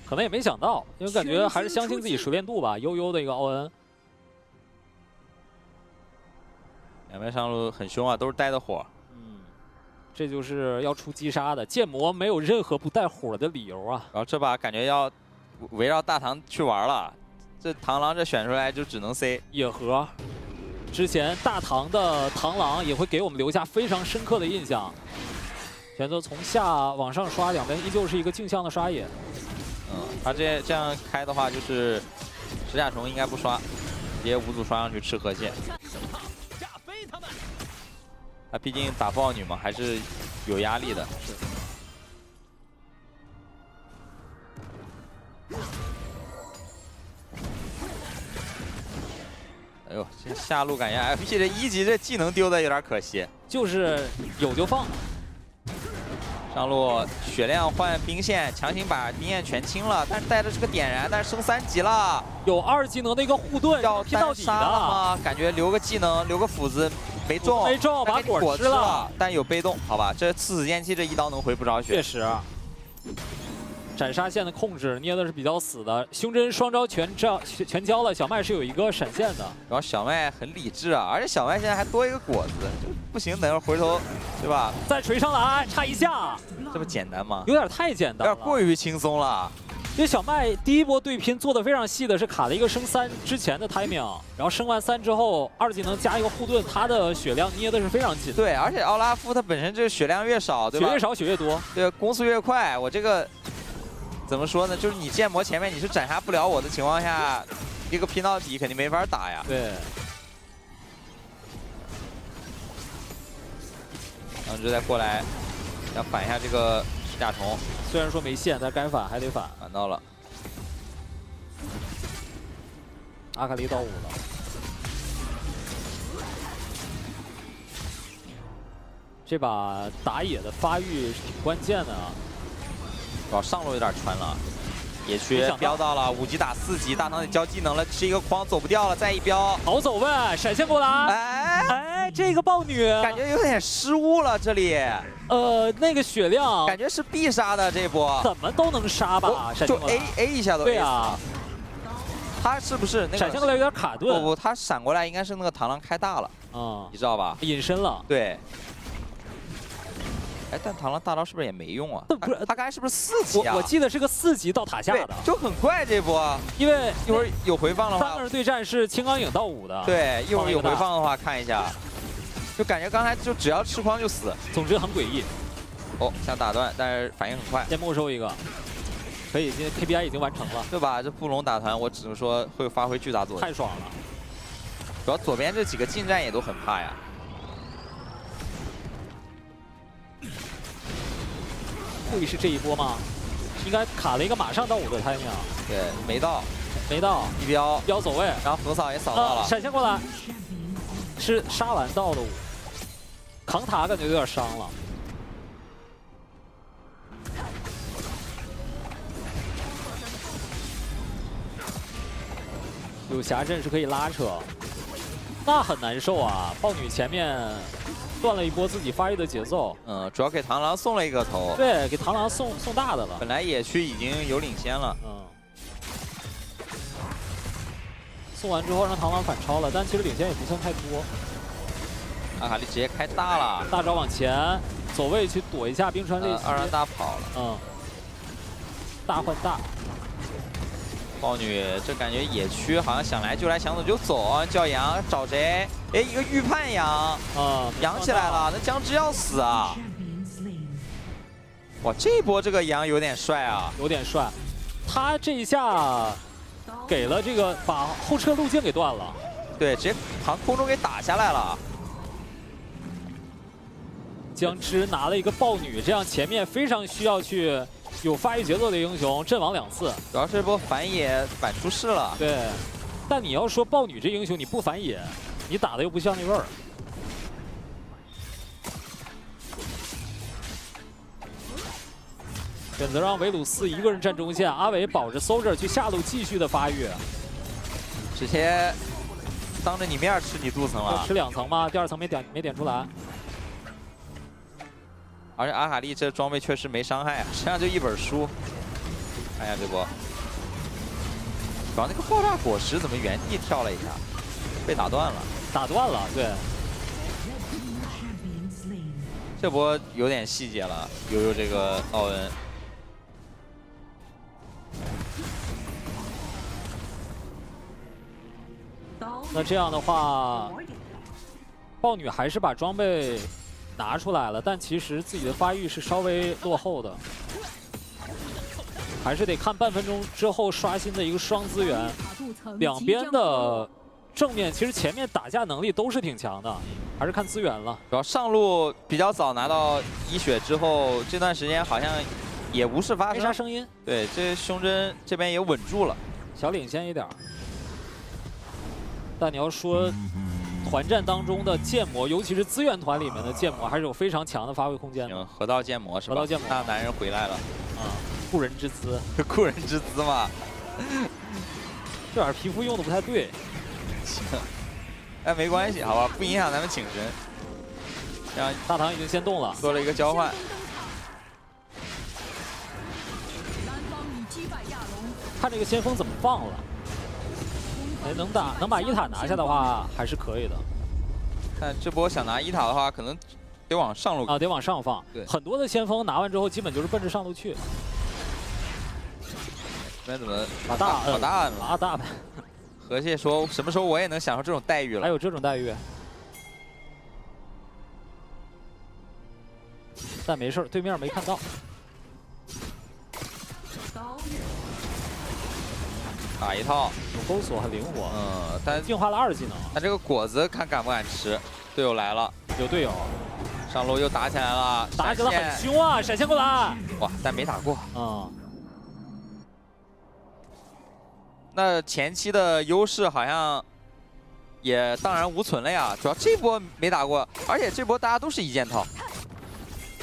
可能也没想到，因为感觉还是相信自己熟练度吧。悠悠的一个奥恩，两边上路很凶啊，都是带的火。这就是要出击杀的。剑魔没有任何不带火的理由啊。然后这把感觉要围绕大唐去玩了。这螳螂这选出来就只能 C 野河，之前大唐的螳螂也会给我们留下非常深刻的印象。选择从下往上刷，两边依旧是一个镜像的刷野。他这样开的话，就是指甲虫应该不刷，直接5组刷上去吃河蟹。他毕竟打豹女嘛，还是有压力的。哎呦，这下路感觉 FP 这1级这技能丢的有点可惜，就是有就放。上路血量换兵线，强行把兵线全清了，但是带着是个点燃，但是升3级了，有2技能的一个护盾，要拼到底的吗？感觉留个技能，留个斧子没中，没中，把果吃了，但有被动，好吧？这刺死剑气这一刀能回不少血，确实。斩杀线的控制捏的是比较死的，胸针双招全交了，小麦是有一个闪现的。然后小麦很理智啊，而且小麦现在还多一个果子，就不行，等会儿回头，对吧？再锤上来，差一下，这么简单吗？有点太简单了，有点过于轻松了。因为小麦第一波对拼做的非常细的是卡了一个升3之前的 timing， 然后升完3之后2技能加一个护盾，他的血量捏的是非常紧。对，而且奥拉夫他本身这个血量越少，对吧？血越少血越多，对，攻速越快。我这个怎么说呢？就是你剑魔前面你是斩杀不了我的情况下，一个拼到底肯定没法打呀。对。然后就再过来，要反一下这个石甲虫。虽然说没线，但该反还得反。反到了。阿卡丽到5了。这把打野的发育是挺关键的啊。主要上路有点穿了，野区飙到了5级打4级，大唐得交技能了，吃一个框走不掉了，再一飙，好走位，闪现过来。哎，这个豹女感觉有点失误了这里。那个血量感觉是必杀的这波，怎么都能杀吧？闪现就过来 A 一下都 A 对啊，他是不是那个闪现过来有点卡顿？不，他闪过来应该是那个螳螂开大了，你知道吧？隐身了。对。哎，但螳螂大招是不是也没用啊？不是，他刚才是不是4级啊？我记得是个4级到塔下的，就很怪这波。因为一会儿有回放的话，三个人对战是青钢影到5的。对，一会儿有回放的话看一下，就感觉刚才就只要吃框就死。总之很诡异。哦，想打断，但是反应很快。先没收一个，可以，今天 KPI 已经完成了，对吧？这布隆打团，我只能说会发挥巨大作用。太爽了。主要左边这几个近战也都很怕呀。会是这一波吗？应该卡了一个马上到5的 timing。对，没到，一飙走位，然后横扫也扫到了，闪现过来，是杀完到的5，扛塔感觉有点伤了。有霞阵是可以拉扯，那很难受啊！豹女前面断了一波自己发育的节奏。主要给螳螂送了一个头。对，给螳螂送大的了。本来野区已经有领先了。送完之后让螳螂反超了，但其实领先也不算太多。阿卡丽直接开大了，大招往前走位去躲一下冰川这2人大跑了。大换大。豹女这感觉野区好像想来就来，想走就走啊！叫羊找谁？哎，一个预判羊羊起来了，那姜汁要死啊！哇，这一波这个羊有点帅啊，有点帅。他这一下给了这个把后撤路径给断了，对，直接好像空中给打下来了。姜汁拿了一个豹女，这样前面非常需要去有发育节奏的英雄阵亡2次，主要是这波反野反出事了。对，但你要说豹女这英雄你不反野，你打的又不像那味儿。选择让维鲁斯一个人站中线，阿伟保着 Soldier 去下路继续的发育，直接当着你面吃你镀层了。吃2层吗？第2层没点出来。而且阿卡丽这装备确实没伤害啊，实际上就一本书。看一下这波，主要那个爆炸果实怎么原地跳了一下，被打断了。对。这波有点细节了，悠这个奥恩。那这样的话，豹女还是把装备拿出来了，但其实自己的发育是稍微落后的，还是得看半分钟之后刷新的一个双资源。两边的正面其实前面打架能力都是挺强的，还是看资源了。主要上路比较早拿到1血之后，这段时间好像也无事发生，没啥声音。对，这胸针这边也稳住了，小领先一点。但你要说团战当中的剑魔，尤其是资源团里面的剑魔，还是有非常强的发挥空间的。河道剑魔是吧？河道剑魔，大男人回来了。故人之姿，故人之姿嘛。这玩意儿皮肤用的不太对。行，哎，没关系，好吧，不影响咱们请神。这样，大唐已经先动了，做了一个交换。看这个先锋怎么放了。哎，能把1塔拿下的话，还是可以的。但这波想拿1塔的话，可能得往上路啊，得往上放。对，很多的先锋拿完之后，基本就是奔着上路去。这边怎么把大摁？把大摁。河蟹说：“什么时候我也能享受这种待遇了？”还有这种待遇？但没事，对面没看到。打一套，有钩索很灵活。但进化了2技能。他这个果子看敢不敢吃？队友来了，有队友，上路又打起来了，打起来很凶啊！闪现过来，哇，但没打过。那前期的优势好像也荡然无存了呀，主要这波没打过，而且这波大家都是1件套。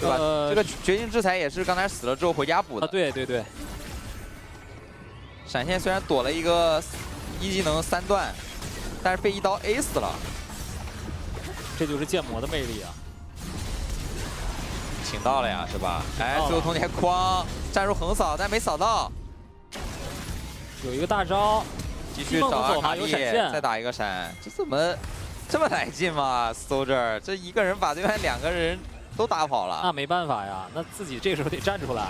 对吧？这个绝境制裁也是刚才死了之后回家补的。对对对。闪现虽然躲了一个一技能3段，但是被一刀 A 死了。这就是剑魔的魅力啊！请到了呀，是吧？哎，最后通牒哐，战术横扫，但没扫到。有一个大招，继续找阿卡丽，有闪现，再打一个闪，这怎么这么来劲吗 ？Soldier 这一个人把对面2个人都打跑了。那没办法呀，那自己这个时候得站出来。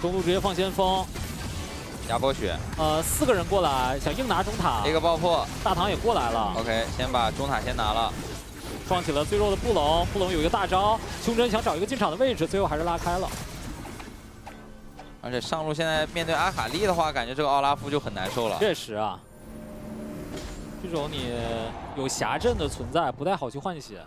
中路直接放先锋，压波血。4个人过来想硬拿中塔，一个爆破，大唐也过来了。OK， 先把中塔先拿了。撞起了最弱的布隆，布隆有一个大招，胸针想找一个进场的位置，最后还是拉开了。而且上路现在面对阿卡丽的话，感觉这个奥拉夫就很难受了。确实啊，这种你有霞阵的存在，不太好去换血。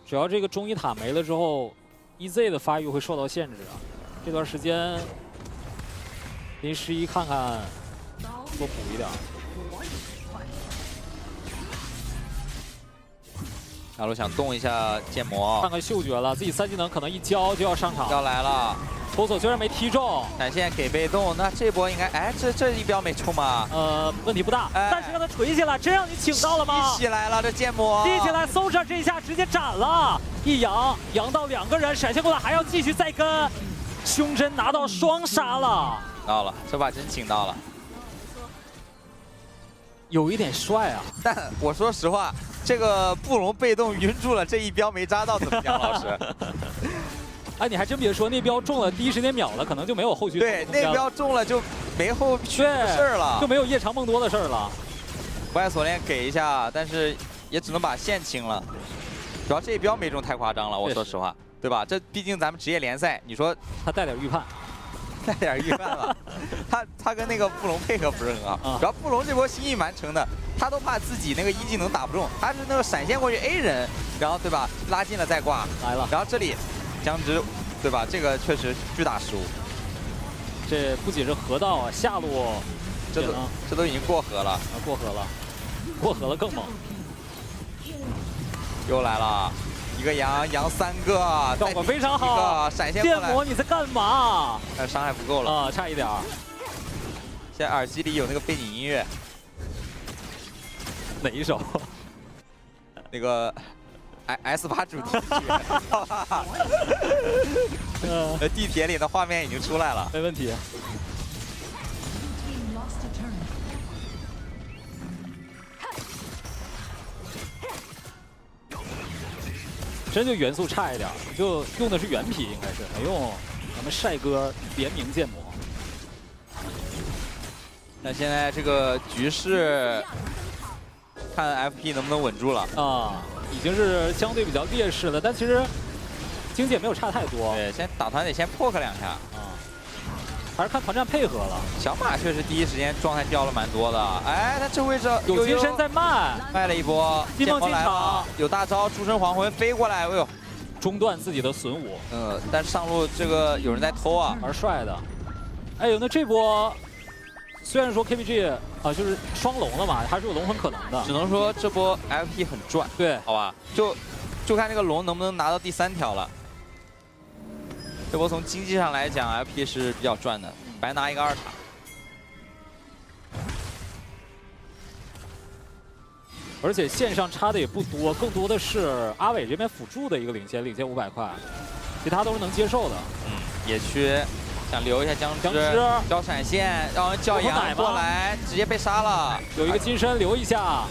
只要这个中一塔没了之后 ，EZ 的发育会受到限制啊。这段时间，临时一看看，多补一点。大陆想动一下剑魔，看看嗅觉了，自己3技能可能一交就要上场。要来了，投手虽然没踢中，闪现给被动，那这波应该，哎，这一标没中吗？问题不大，但是让他锤起来，真让你请到了吗？立起来了，这剑魔，立起来 ，Soldier 这一下直接斩了，一扬到2个人，闪现过来还要继续再跟，胸针拿到双杀了，到了，这把真请到了，有一点帅啊。但我说实话。这个布隆被动晕住了，这一标没扎到，怎么样，老师？哎，你还真别说，那标中了，第一时间秒了，可能就没有后续。对，那标中了就没后续的事儿了，就没有夜长梦多的事儿了。不爱锁链给一下，但是也只能把线清了。主要这一标没中太夸张了，我说实话，对吧？这毕竟咱们职业联赛，你说他带点预判。带点预判吧，他跟那个布隆配合不是很好，主要布隆这波心意蛮诚的，他都怕自己那个一技能打不中，他是那个闪现过去 A 人，然后对吧，拉近了再挂来了，然后这里姜汁，对吧？这个确实巨大失误，这不仅是河道啊，下路这都已经过河了，过河了更猛，又来了。一个羊3个，效果非常好。闪现过来，剑魔你在干嘛？但伤害不够了啊，差一点。现在耳机里有那个背景音乐，哪一首？那个 S8主题曲。地铁里的画面已经出来了，没问题。真就元素差一点，就用的是原皮，应该是没用咱们帅哥联名剑魔。那现在这个局势，看 FP 能不能稳住了啊，已经是相对比较劣势了，但其实经济也没有差太多。对，先打团得先poke2下啊，还是看团战配合了。小马确实第一时间状态掉了蛮多的，哎，他这位置有金身在卖了一波，金梦进场，有大招，诸神黄昏飞过来，哎呦，中断自己的损武。但上路这个有人在偷啊，玩帅的。哎呦，那这波虽然说 KPG 啊就是双龙了嘛，还是有龙魂可能的，只能说这波 FP 很赚，对，好吧，就看这个龙能不能拿到第3条了。这波从经济上来讲 ，FP 是比较赚的，白拿一个2塔。而且线上差的也不多，更多的是阿伟这边辅助的一个领先500块，其他都是能接受的。野区想留一下姜汁，交闪现，让人叫羊过来，直接被杀了。有一个金身留一下，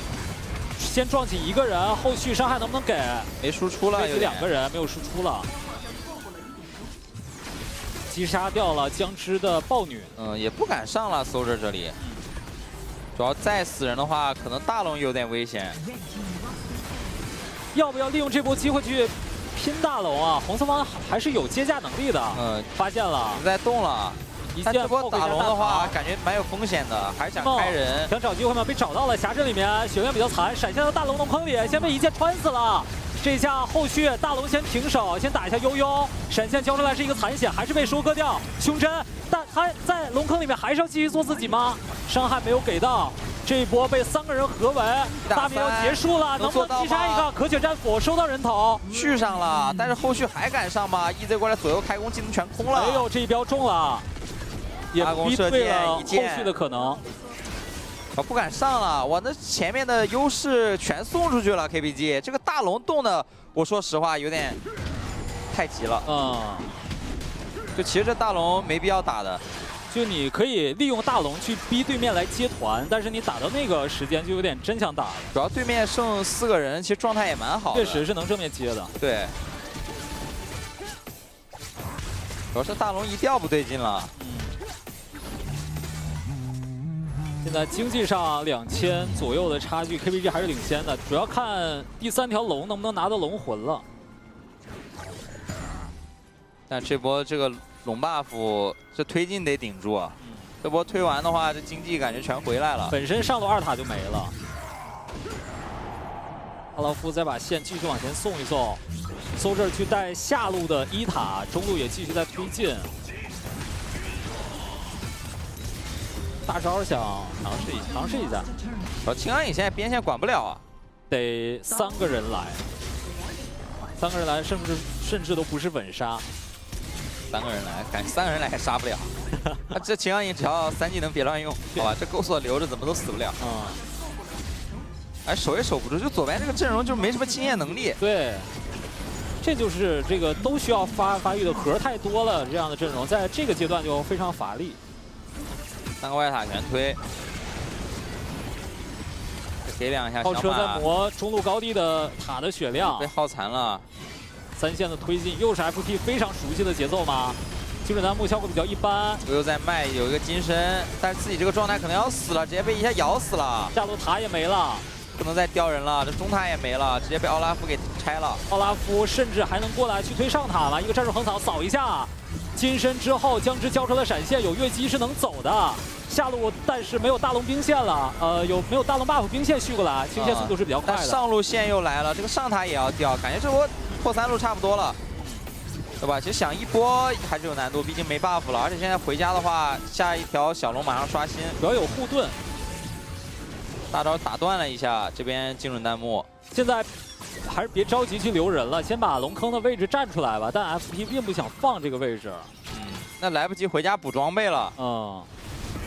先撞起1个人，后续伤害能不能给？没输出了，有2个人没有输出了。击杀掉了姜汁的豹女，也不敢上了，Soldier这里。主要再死人的话，可能大龙有点危险。要不要利用这波机会去拼大龙啊？红色方还是有接驾能力的。发现了，不再动了。但这波打龙的话，感觉蛮有风险的，还是想开人，想找机会吗？被找到了，峡阵里面血量比较残，闪现到大龙龙坑里，先被一剑穿死了。这下后续大龙先停手，先打一下悠悠，闪现交出来是一个残血，还是被收割掉。胸针，但他在龙坑里面还是要继续做自己吗？伤害没有给到，这一波被3个人合围，大面要结束了，能不能击杀一个？可血战斧收到人头，续上了，但是后续还敢上吗 ？EZ 过来左右开弓，技能全空了。哎呦，这一镖中了，也逼退了后续的可能。我不敢上了，我那前面的优势全送出去了。KPG 这个大龙动的，我说实话有点太急了。就其实这大龙没必要打的。 就你可以利用大龙去逼对面来接团，但是你打到那个时间就有点真想打了。主要对面剩4个人，其实状态也蛮好的。确实是能正面接的。对。主要是大龙一掉不对劲了。现在经济上2000左右的差距 ，KPG 还是领先的，主要看第3条龙能不能拿到龙魂了。但这波这个。 龙 buff 这推进得顶住啊！这波推完的话，这经济感觉全回来了。本身上路2塔就没了。阿劳夫再把线继续往前送一送，搜这儿去带下路的1塔，中路也继续在推进。大招想尝试一下。青安影现在边线管不了啊，得3个人来，3个人来，甚至都不是稳杀。 3个人来，感觉3个人来还杀不了。这秦阳影只要3技能别乱用，好吧？这钩索留着怎么都死不了。哎，守也守不住，就左边这个阵容就没什么经验能力。对，这就是这个都需要发育的核太多了，这样的阵容在这个阶段就非常乏力。 3个外塔全推，给2下。炮车在磨中路高地的塔的血量，被耗残了。 3线的推进又是 FP 非常熟悉的节奏吗？精准弹幕效果比较一般。又在卖有一个金身，但是自己这个状态可能要死了，直接被一下咬死了。下路塔也没了，不能再吊人了。这中塔也没了，直接被奥拉夫给拆了。奥拉夫甚至还能过来去推上塔吗？一个战术横扫扫一下，金身之后姜汁交出了闪现，有越级是能走的。下路但是没有大龙兵线了，没有大龙 buff 兵线续过来，清线速度是比较快的。但上路线又来了，这个上塔也要掉，感觉这波。 破3路差不多了，对吧？其实想一波还是有难度，毕竟没 buff 了，而且现在回家的话，下一条小龙马上刷新，主要有护盾。大招打断了一下，这边精准弹幕。现在还是别着急去留人了，先把龙坑的位置站出来吧。但 FP 并不想放这个位置，那来不及回家补装备了。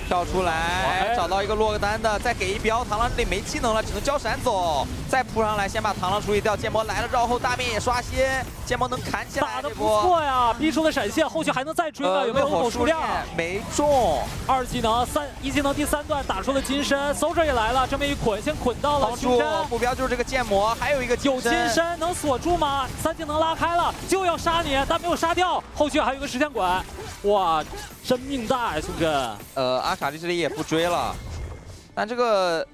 跳出来，找到一个落个单的，再给一镖。螳螂这里没技能了，只能交闪走。再扑上来，先把螳螂处理掉。剑魔来了，绕后大面也刷新，剑魔能砍起来。打得不错呀，逼出了闪现，后续还能再追吗？有没有火数量？没中。2技能1技能第3段打出了金身，搜着也来了，这么一捆，先捆到了金身。目标就是这个剑魔，还有一个有金身能锁住吗？3技能拉开了，就要杀你，但没有杀掉。后续还有一个时间管，哇，真命大呀，兄真。阿卡丽这里也不追了，但这个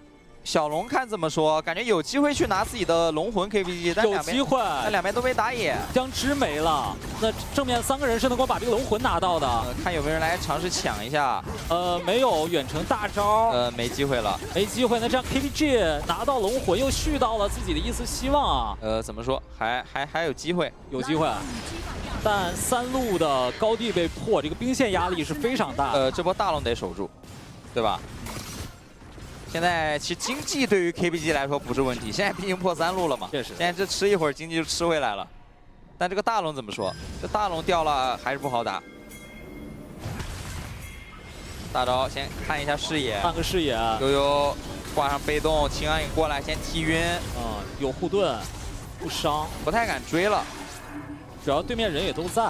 小龙看怎么说，感觉有机会去拿自己的龙魂 KPG， 但有机会，但两边都没打野，姜汁没了，那正面3个人是能够把这个龙魂拿到的，看有没有人来尝试抢一下，没有远程大招，没机会了，没机会，那这样 KPG 拿到龙魂又续到了自己的一丝希望啊，怎么说，还有机会，有机会。但3路的高地被破，这个兵线压力是非常大。这波大龙得守住，对吧？现在其实经济对于 KPG 来说不是问题，现在毕竟破3路了嘛。确实。现在这吃一会儿经济就吃回来了。但这个大龙怎么说？这大龙掉了还是不好打。大招先看一下视野，看个视野。悠悠挂上被动，秦安影过来先踢晕。有护盾，不伤，不太敢追了。主要对面人也都在，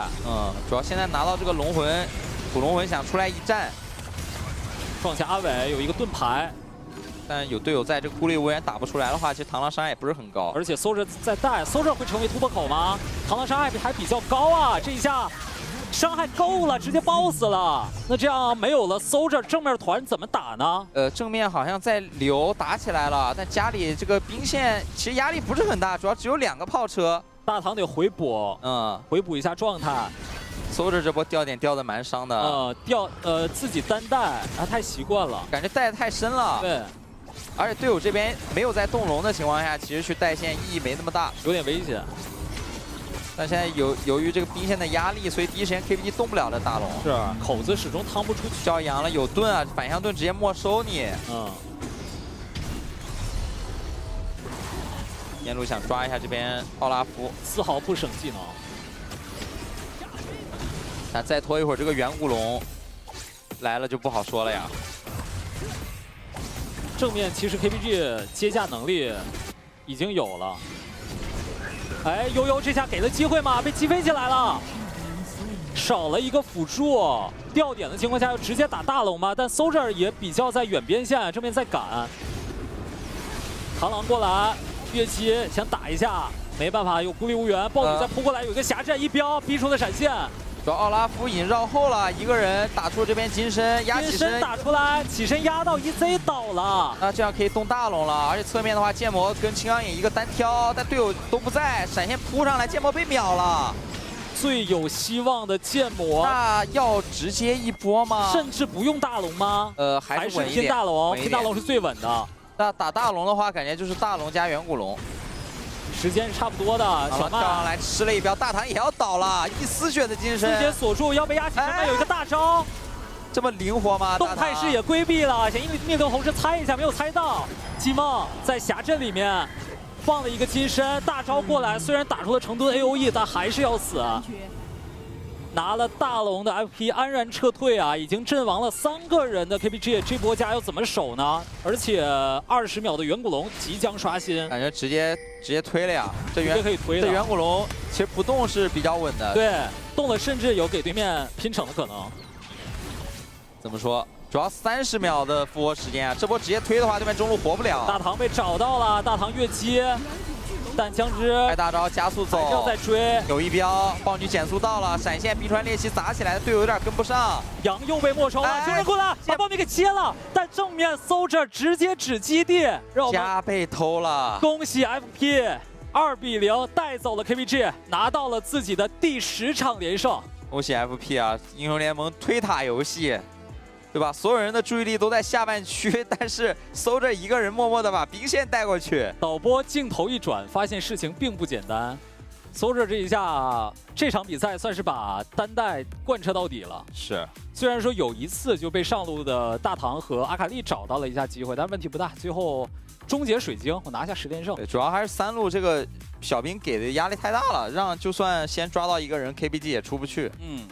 主要现在拿到这个龙魂，土龙魂想出来一战，撞下阿伟有一个盾牌，但有队友在，这个孤立无援打不出来的话，其实螳螂伤害也不是很高，而且搜着在带，搜着会成为突破口吗？螳螂伤害还比较高啊，这一下伤害够了，直接爆死了。那这样没有了搜着正面团怎么打呢？正面好像在流打起来了，但家里这个兵线其实压力不是很大，主要只有2个炮车。大唐得回补，回补一下状态。搜着这波掉点掉的蛮伤的，自己单带，太习惯了，感觉带的太深了。对，而且队友这边没有在动龙的情况下，其实去带线意义没那么大，有点危险。但现在由于这个兵线的压力，所以第一时间 KPG 动不了这大龙，是口子始终趟不出去。骄阳了，有盾啊，反向盾直接没收你。边路想抓一下这边奥拉夫，丝毫不省技能。但再拖一会儿，这个远古龙来了就不好说了呀。正面其实 KPG 接架能力已经有了。哎，悠悠这下给了机会吗？被击飞起来了，少了一个辅助，掉点的情况下要直接打大龙吗？但 Soldier 也比较在远边线，正面在赶。螳螂过来，越级想打一下，没办法，有孤立无援，暴雨再扑过来，有一个狭阵一标，逼出了闪现。 主要奥拉夫已经绕后了，一个人打出这边金身，压起身打出来，起身压到 EZ 倒了。那这样可以动大龙了，而且侧面的话，剑魔跟青钢影一个单挑，但队友都不在，闪现扑上来，剑魔被秒了。最有希望的剑魔，那要直接一波吗？甚至不用大龙吗？还是拼大龙，拼大龙是最稳的。那打大龙的话，感觉就是大龙加远古龙。 时间是差不多的，小曼跳上来吃了一镖，大唐也要倒了，一丝血的金身，直接锁住要被压起，小曼有一个大招，这么灵活吗？动态视野规避了，想灭掉同时猜一下，没有猜到。季梦在峡阵里面放了一个金身，大招过来，虽然打出了成吨 AOE， 但还是要死。拿了大龙的 FP 安然撤退啊，已经阵亡了3个人的 KPG， 这波家要怎么守呢？而且20秒的远古龙即将刷新，感觉直接推了呀！这可以推的。这远古龙其实不动是比较稳的，对，动了甚至有给对面拼城的可能。怎么说？主要30秒的复活时间啊，这波直接推的话，对面中路活不了。大唐被找到了，大唐越击。 但枪支开大招加速走，还要再追，有一镖，暴女减速到了，闪现逼穿猎奇砸起来，队友有点跟不上。杨又被没收了，救人过来，把暴女给接了，但正面 Soldier 直接指基地，让我们家被偷了。恭喜 FP 2比0带走了 KPG， 拿到了自己的第10场连胜。恭喜 FP 啊！英雄联盟推塔游戏。 对吧？所有人的注意力都在下半区，但是Soldier一个人默默的把兵线带过去。导播镜头一转，发现事情并不简单。Soldier 这一下，这场比赛算是把单带贯彻到底了。是，虽然说有一次就被上路的大唐和阿卡丽找到了一下机会，但问题不大。最后终结水晶，我拿下10连胜。对，主要还是3路这个小兵给的压力太大了，让就算先抓到一个人 ，KPG 也出不去。嗯。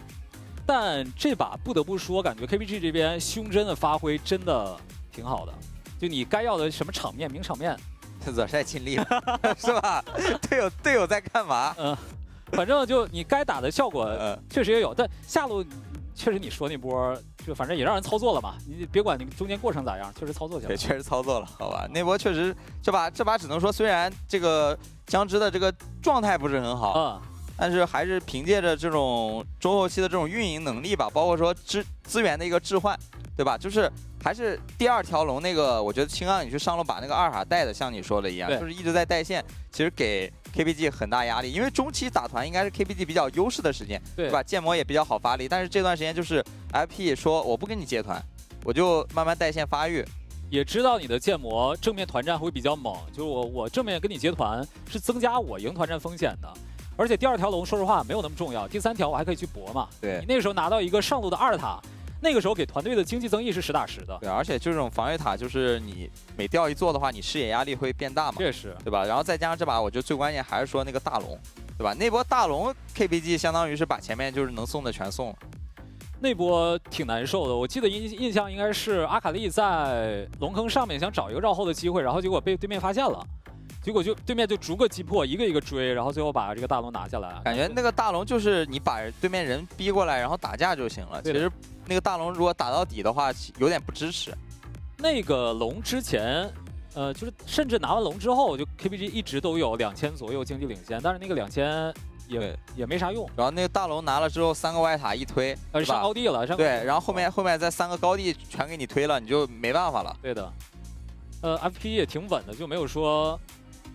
但这把不得不说，感觉 KPG 这边胸针的发挥真的挺好的。就你该要的什么场面，名场面，惹晒尽力了，是吧？队友在干嘛？反正就你该打的效果确实也有，但下路确实你说那波就反正也让人操作了嘛。你别管你中间过程咋样，确实操作起来。对，确实操作了，好吧？那波确实这把只能说，虽然这个姜汁的这个状态不是很好，但是还是凭借着这种中后期的这种运营能力吧，包括说资源的一个置换，对吧？就是还是第2条龙那个，我觉得青钢你去上路把那个2塔带的，像你说的一样，就是一直在带线，其实给 KPG 很大压力，因为中期打团应该是 KPG 比较优势的时间，对吧？剑魔也比较好发力，但是这段时间就是 FP 说我不跟你接团，我就慢慢带线发育。 也知道你的剑魔正面团战会比较猛，就是我正面跟你接团是增加我赢团战风险的。 而且第2条龙，说实话没有那么重要。第3条我还可以去搏嘛。对，你那个时候拿到一个上路的2塔，那个时候给团队的经济增益是实打实的。对，而且这种防御塔就是你每掉一座的话，你视野压力会变大嘛。确实，对吧？然后再加上这把，我觉得最关键还是说那个大龙，对吧？那波大龙 KPG 相当于是把前面就是能送的全送了。那波挺难受的。我记得印象应该是阿卡丽在龙坑上面想找一个绕后的机会，然后结果被对面发现了。 结果对面就逐个击破，一个一个追，然后最后把这个大龙拿下来。感觉那个大龙就是你把对面人逼过来，然后打架就行了。其实那个大龙如果打到底的话，有点不支持。那个龙之前，就是甚至拿完龙之后，就 KPG 一直都有2000左右经济领先，但是那个2000也没啥用。然后那个大龙拿了之后，3个外塔一推，上高地了，对，然后后面再3个高地全给你推了，你就没办法了。对的。FP 也挺稳的，就没有说。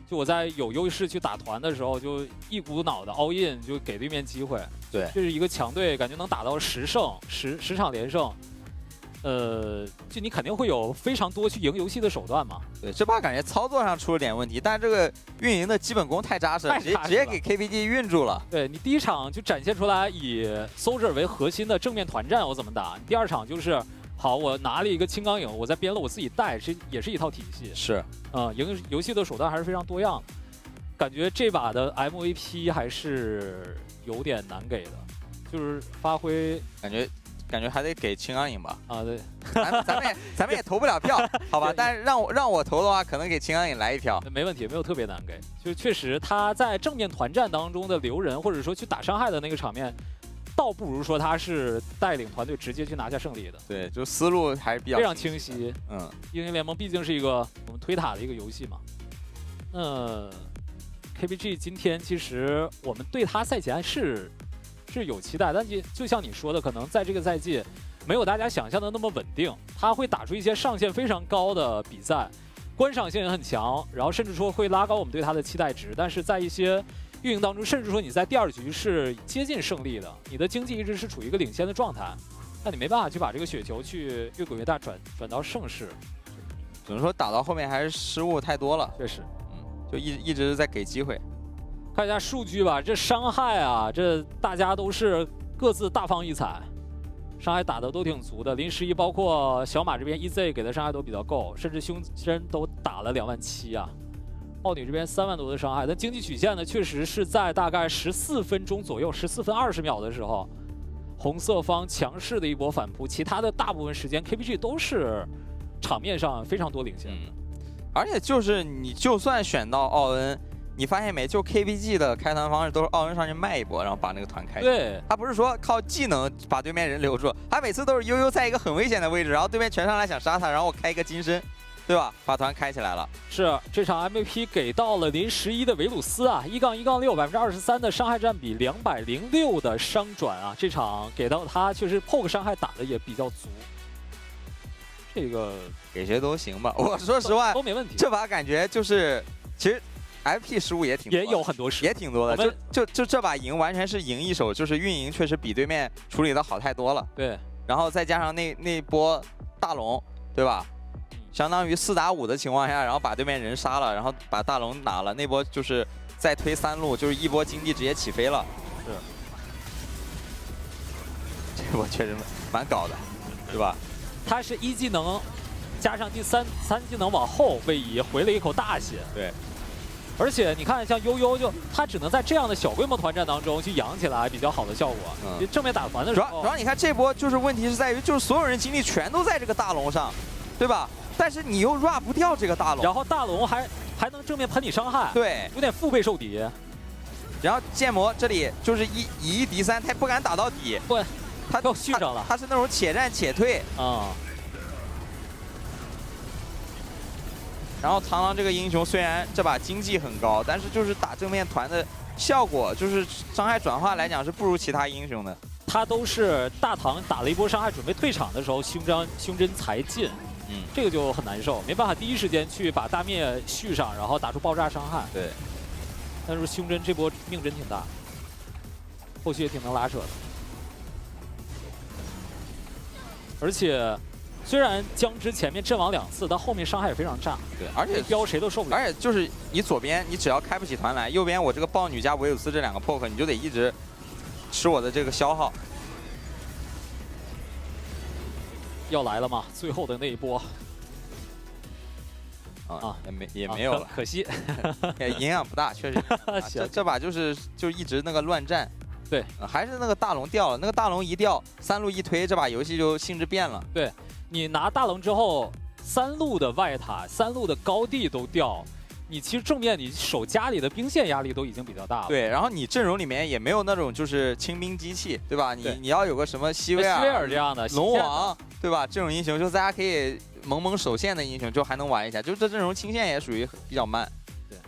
就我在有优势去打团的时候，就一股脑的 all in， 就给对面机会。对，这是一个强队，感觉能打到10胜10场连胜。就你肯定会有非常多去赢游戏的手段嘛。对，这把感觉操作上出了点问题，但是这个运营的基本功太扎实了，直接给 KPG 运住了。对你第1场就展现出来以 Soldier 为核心的正面团战，我怎么打？你第2场就是。 好，我拿了一个青钢影，我在边路我自己带，也是一套体系。是，赢游戏的手段还是非常多样的。感觉这把的 MVP 还是有点难给的，就是发挥感觉还得给青安影吧。啊，对，咱们也投不了票，好吧？但是让我投的话，可能给青安影来一票。没问题，没有特别难给。就确实他在正面团战当中的留人，或者说去打伤害的那个场面，倒不如说他是带领团队直接去拿下胜利的。对，就思路还是比较非常清晰。嗯，英雄联盟毕竟是一个我们推塔的一个游戏嘛。KPG 今天其实我们对他赛前是有期待，但就像你说的，可能在这个赛季没有大家想象的那么稳定。他会打出一些上限非常高的比赛，观赏性也很强，然后甚至说会拉高我们对他的期待值。但是在一些运营当中，甚至说你在第2局是接近胜利的，你的经济一直是处于一个领先的状态，那你没办法去把这个雪球去越滚越大转到胜势。只能说打到后面还是失误太多了，确实。就一直在给机会。看一下数据吧，这伤害啊，这大家都是各自大放异彩，伤害打的都挺足的。林11包括小马这边 EZ 给的伤害都比较够，甚至胸针都打了27000啊。奥女这边3万多的伤害，但经济曲线呢，确实是在大概14分钟左右，14分20秒的时候，红色方强势的一波反扑，其他的大部分时间 KPG 都是场面上非常多领先的。而且就是你就算选到奥恩，你发现没？就 KPG 的开团方式都是奥恩上去卖一波，然后把那个团开。对，他不是说靠技能把对面人留住，他每次都是悠悠在一个很危险的位置，然后对面全上来想杀他，然后我开一个金身，对吧？把团开起来了。是这场 MVP 给到了林11的维鲁斯啊，1-1-6，23%的伤害占比，206的伤转啊，这场给到他确实 poke 伤害打的也比较足。这个给谁都行吧，我说实话都没问题。这把感觉就是其实。FP 失误也挺多，也有很多失误，也挺多的。就这把赢完全是赢一手，就是运营确实比对面处理的好太多了。对，然后再加上那波大龙，对吧？相当于4打5的情况下，然后把对面人杀了，然后把大龙拿了。那波就是再推3路，就是一波经济直接起飞了。是，这波确实蛮搞的，对吧？他是1技能加上第3技能往后位移回了一口大血。对。而且你看，像悠悠他只能在这样的小规模团战当中去养起来比较好的效果。正面打团的时候，主要你看这波就是问题是在于，就是所有人精力全都在这个大龙上，对吧？但是你又 run 不掉这个大龙，然后大龙还能正面喷你伤害，对，有点腹背受敌。然后剑魔这里就是以1敌3，他不敢打到底，不，他又续上了，他是那种且战且退啊。然后螳螂这个英雄虽然这把经济很高，但是就是打正面团的效果，就是伤害转化来讲是不如其他英雄的。他都是大唐打了一波伤害，准备退场的时候胸针才进，这个就很难受，没办法第一时间去把大灭续上，然后打出爆炸伤害。对，但是胸针这波命真挺大，后续也挺能拉扯的，而且。虽然江之前面阵亡2次，但后面伤害也非常炸。对，而且标谁都受不了。而且就是你左边你只要开不起团来，右边我这个豹女加维鲁斯这2个 poke， 你就得一直吃我的这个消耗。要来了嘛，最后的那一波。也没有了，可惜，营养不大，确实。这把就一直那个乱战。对，还是那个大龙掉了，那个大龙一掉，3路一推，这把游戏就性质变了。对。你拿大龙之后，3路的外塔、3路的高地都掉，你其实正面你守家里的兵线压力都已经比较大了。对，然后你阵容里面也没有那种就是轻兵机器，对吧？你要有个什么西威尔这样的龙王，对吧？这种英雄就大家可以猛守线的英雄就还能玩一下，就这阵容清线也属于比较慢。对，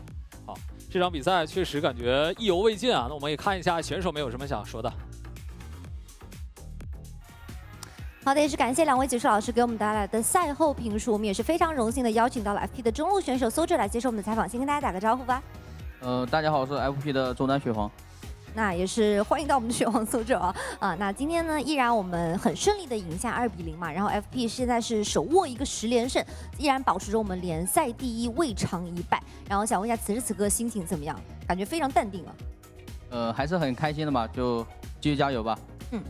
好，这场比赛确实感觉意犹未尽啊。那我们也看一下选手们有什么想说的。好的，也是感谢2位解说老师给我们带来的赛后评述。我们也是非常荣幸的邀请到了 FP 的中路选手Soldier来接受我们的采访，先跟大家打个招呼吧。大家好，我是 FP 的中单雪皇。那也是欢迎到我们的雪皇Soldier啊。那今天呢，依然我们很顺利的赢下2-0嘛，然后 FP 现在是手握一个10连胜，依然保持着我们联赛第1，未尝一败。然后想问一下，此时此刻心情怎么样？感觉非常淡定了。还是很开心的嘛，就继续加油吧。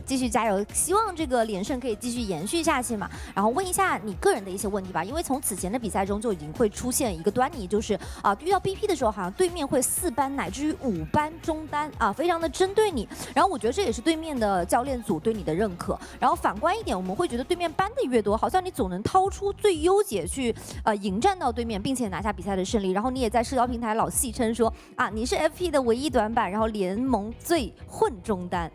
继续加油，希望这个连胜可以继续延续下去嘛。然后问一下你个人的一些问题吧，因为从此前的比赛中就已经会出现一个端倪，就是遇到 BP 的时候，好像对面会4班乃至于5班中单非常的针对你。然后我觉得这也是对面的教练组对你的认可。然后反观一点，我们会觉得对面班的越多，好像你总能掏出最优解去迎战到对面，并且拿下比赛的胜利。然后你也在社交平台老戏称说你是 FP 的唯一短板，然后联盟最混中单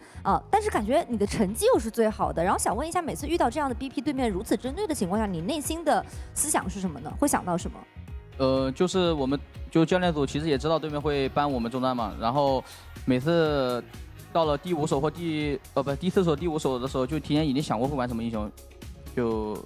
但是感觉你的成绩又是最好的。然后想问一下，每次遇到这样的 BP 对面如此针对的情况下，你内心的思想是什么呢？会想到什么？就是我们教练组其实也知道对面会ban我们中单嘛，然后每次到了第5手或第4手、第5手的时候，就提前已经想过会玩什么英雄，就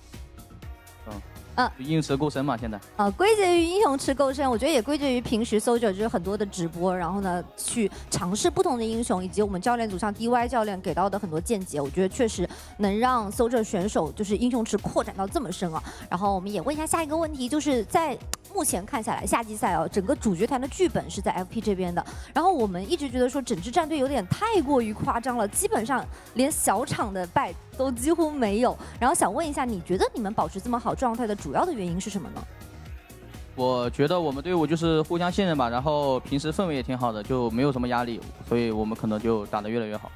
硬吃够深嘛，现在。归结于英雄吃够深，我觉得也归结于平时 Soldier 就是很多的直播，然后呢去尝试不同的英雄，以及我们教练组上 DY 教练给到的很多见解，我觉得确实能让 Soldier 选手就是英雄池扩展到这么深啊。然后我们也问一下下一个问题，就是在目前看下来，夏季赛整个主角团的剧本是在 FP 这边的，然后我们一直觉得说整支战队有点太过于夸张了，基本上连小场的败都几乎没有。然后想问一下，你觉得你们保持这么好状态的主要的原因是什么呢？我觉得我们队伍就是互相信任吧，然后平时氛围也挺好的，就没有什么压力，所以我们可能就打得越来越好。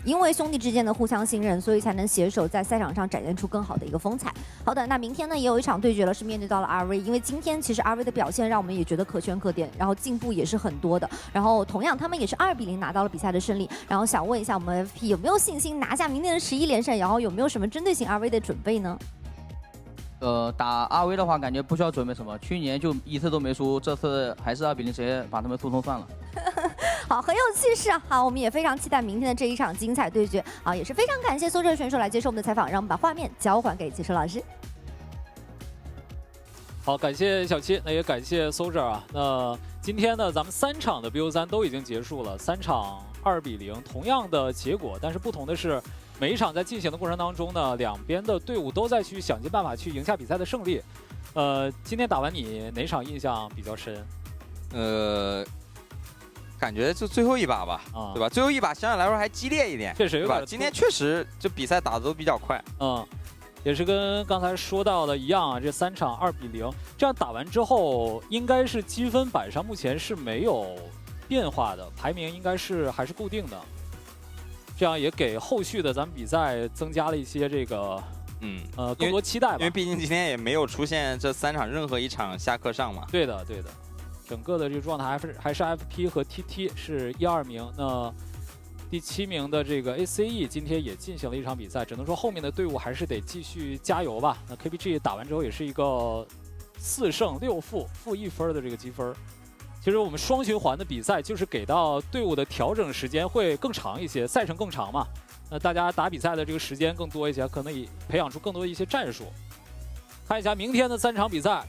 因为兄弟之间的互相信任，所以才能携手在赛场上展现出更好的一个风采。好的，那明天呢也有一场对决了，是面对到了 RV。因为今天其实 RV 的表现让我们也觉得可圈可点，然后进步也是很多的。然后同样他们也是2比0拿到了比赛的胜利。然后想问一下我们 FP 有没有信心拿下明天的11连胜？然后有没有什么针对性 RV 的准备呢？打RV的话，感觉不需要准备什么，去年就1次都没输，这次还是2比0，直接把他们速通算了。好，很有气势啊！好，我们也非常期待明天的这一场精彩对决。好，也是非常感谢Soldier选手来接受我们的采访，让我们把画面交还给解说老师。好，感谢小七，那也感谢 Soldier 啊。那今天呢，咱们3场的 BO3 都已经结束了，3场2比0，同样的结果，但是不同的是，每一场在进行的过程当中呢，两边的队伍都在去想尽办法去赢下比赛的胜利。今天打完你哪场印象比较深？感觉就最后一把吧，对吧？最后一把相对来说还激烈一点，确实有点。今天确实这比赛打的都比较快，也是跟刚才说到的一样啊，这3场2比0，这样打完之后，应该是积分板上目前是没有变化的，排名应该是还是固定的，这样也给后续的咱们比赛增加了一些这个更多期待吧。因为毕竟今天也没有出现这3场任何一场下课上嘛。对的，对的。整个的这个状态还是 FP 和 TT 是1、2名，那第7名的这个 ACE 今天也进行了一场比赛，只能说后面的队伍还是得继续加油吧。那 KPG 打完之后也是一个4胜6负，负1分的这个积分。其实我们双循环的比赛就是给到队伍的调整时间会更长一些，赛程更长嘛，那大家打比赛的这个时间更多一些，可能也培养出更多的一些战术。看一下明天的3场比赛，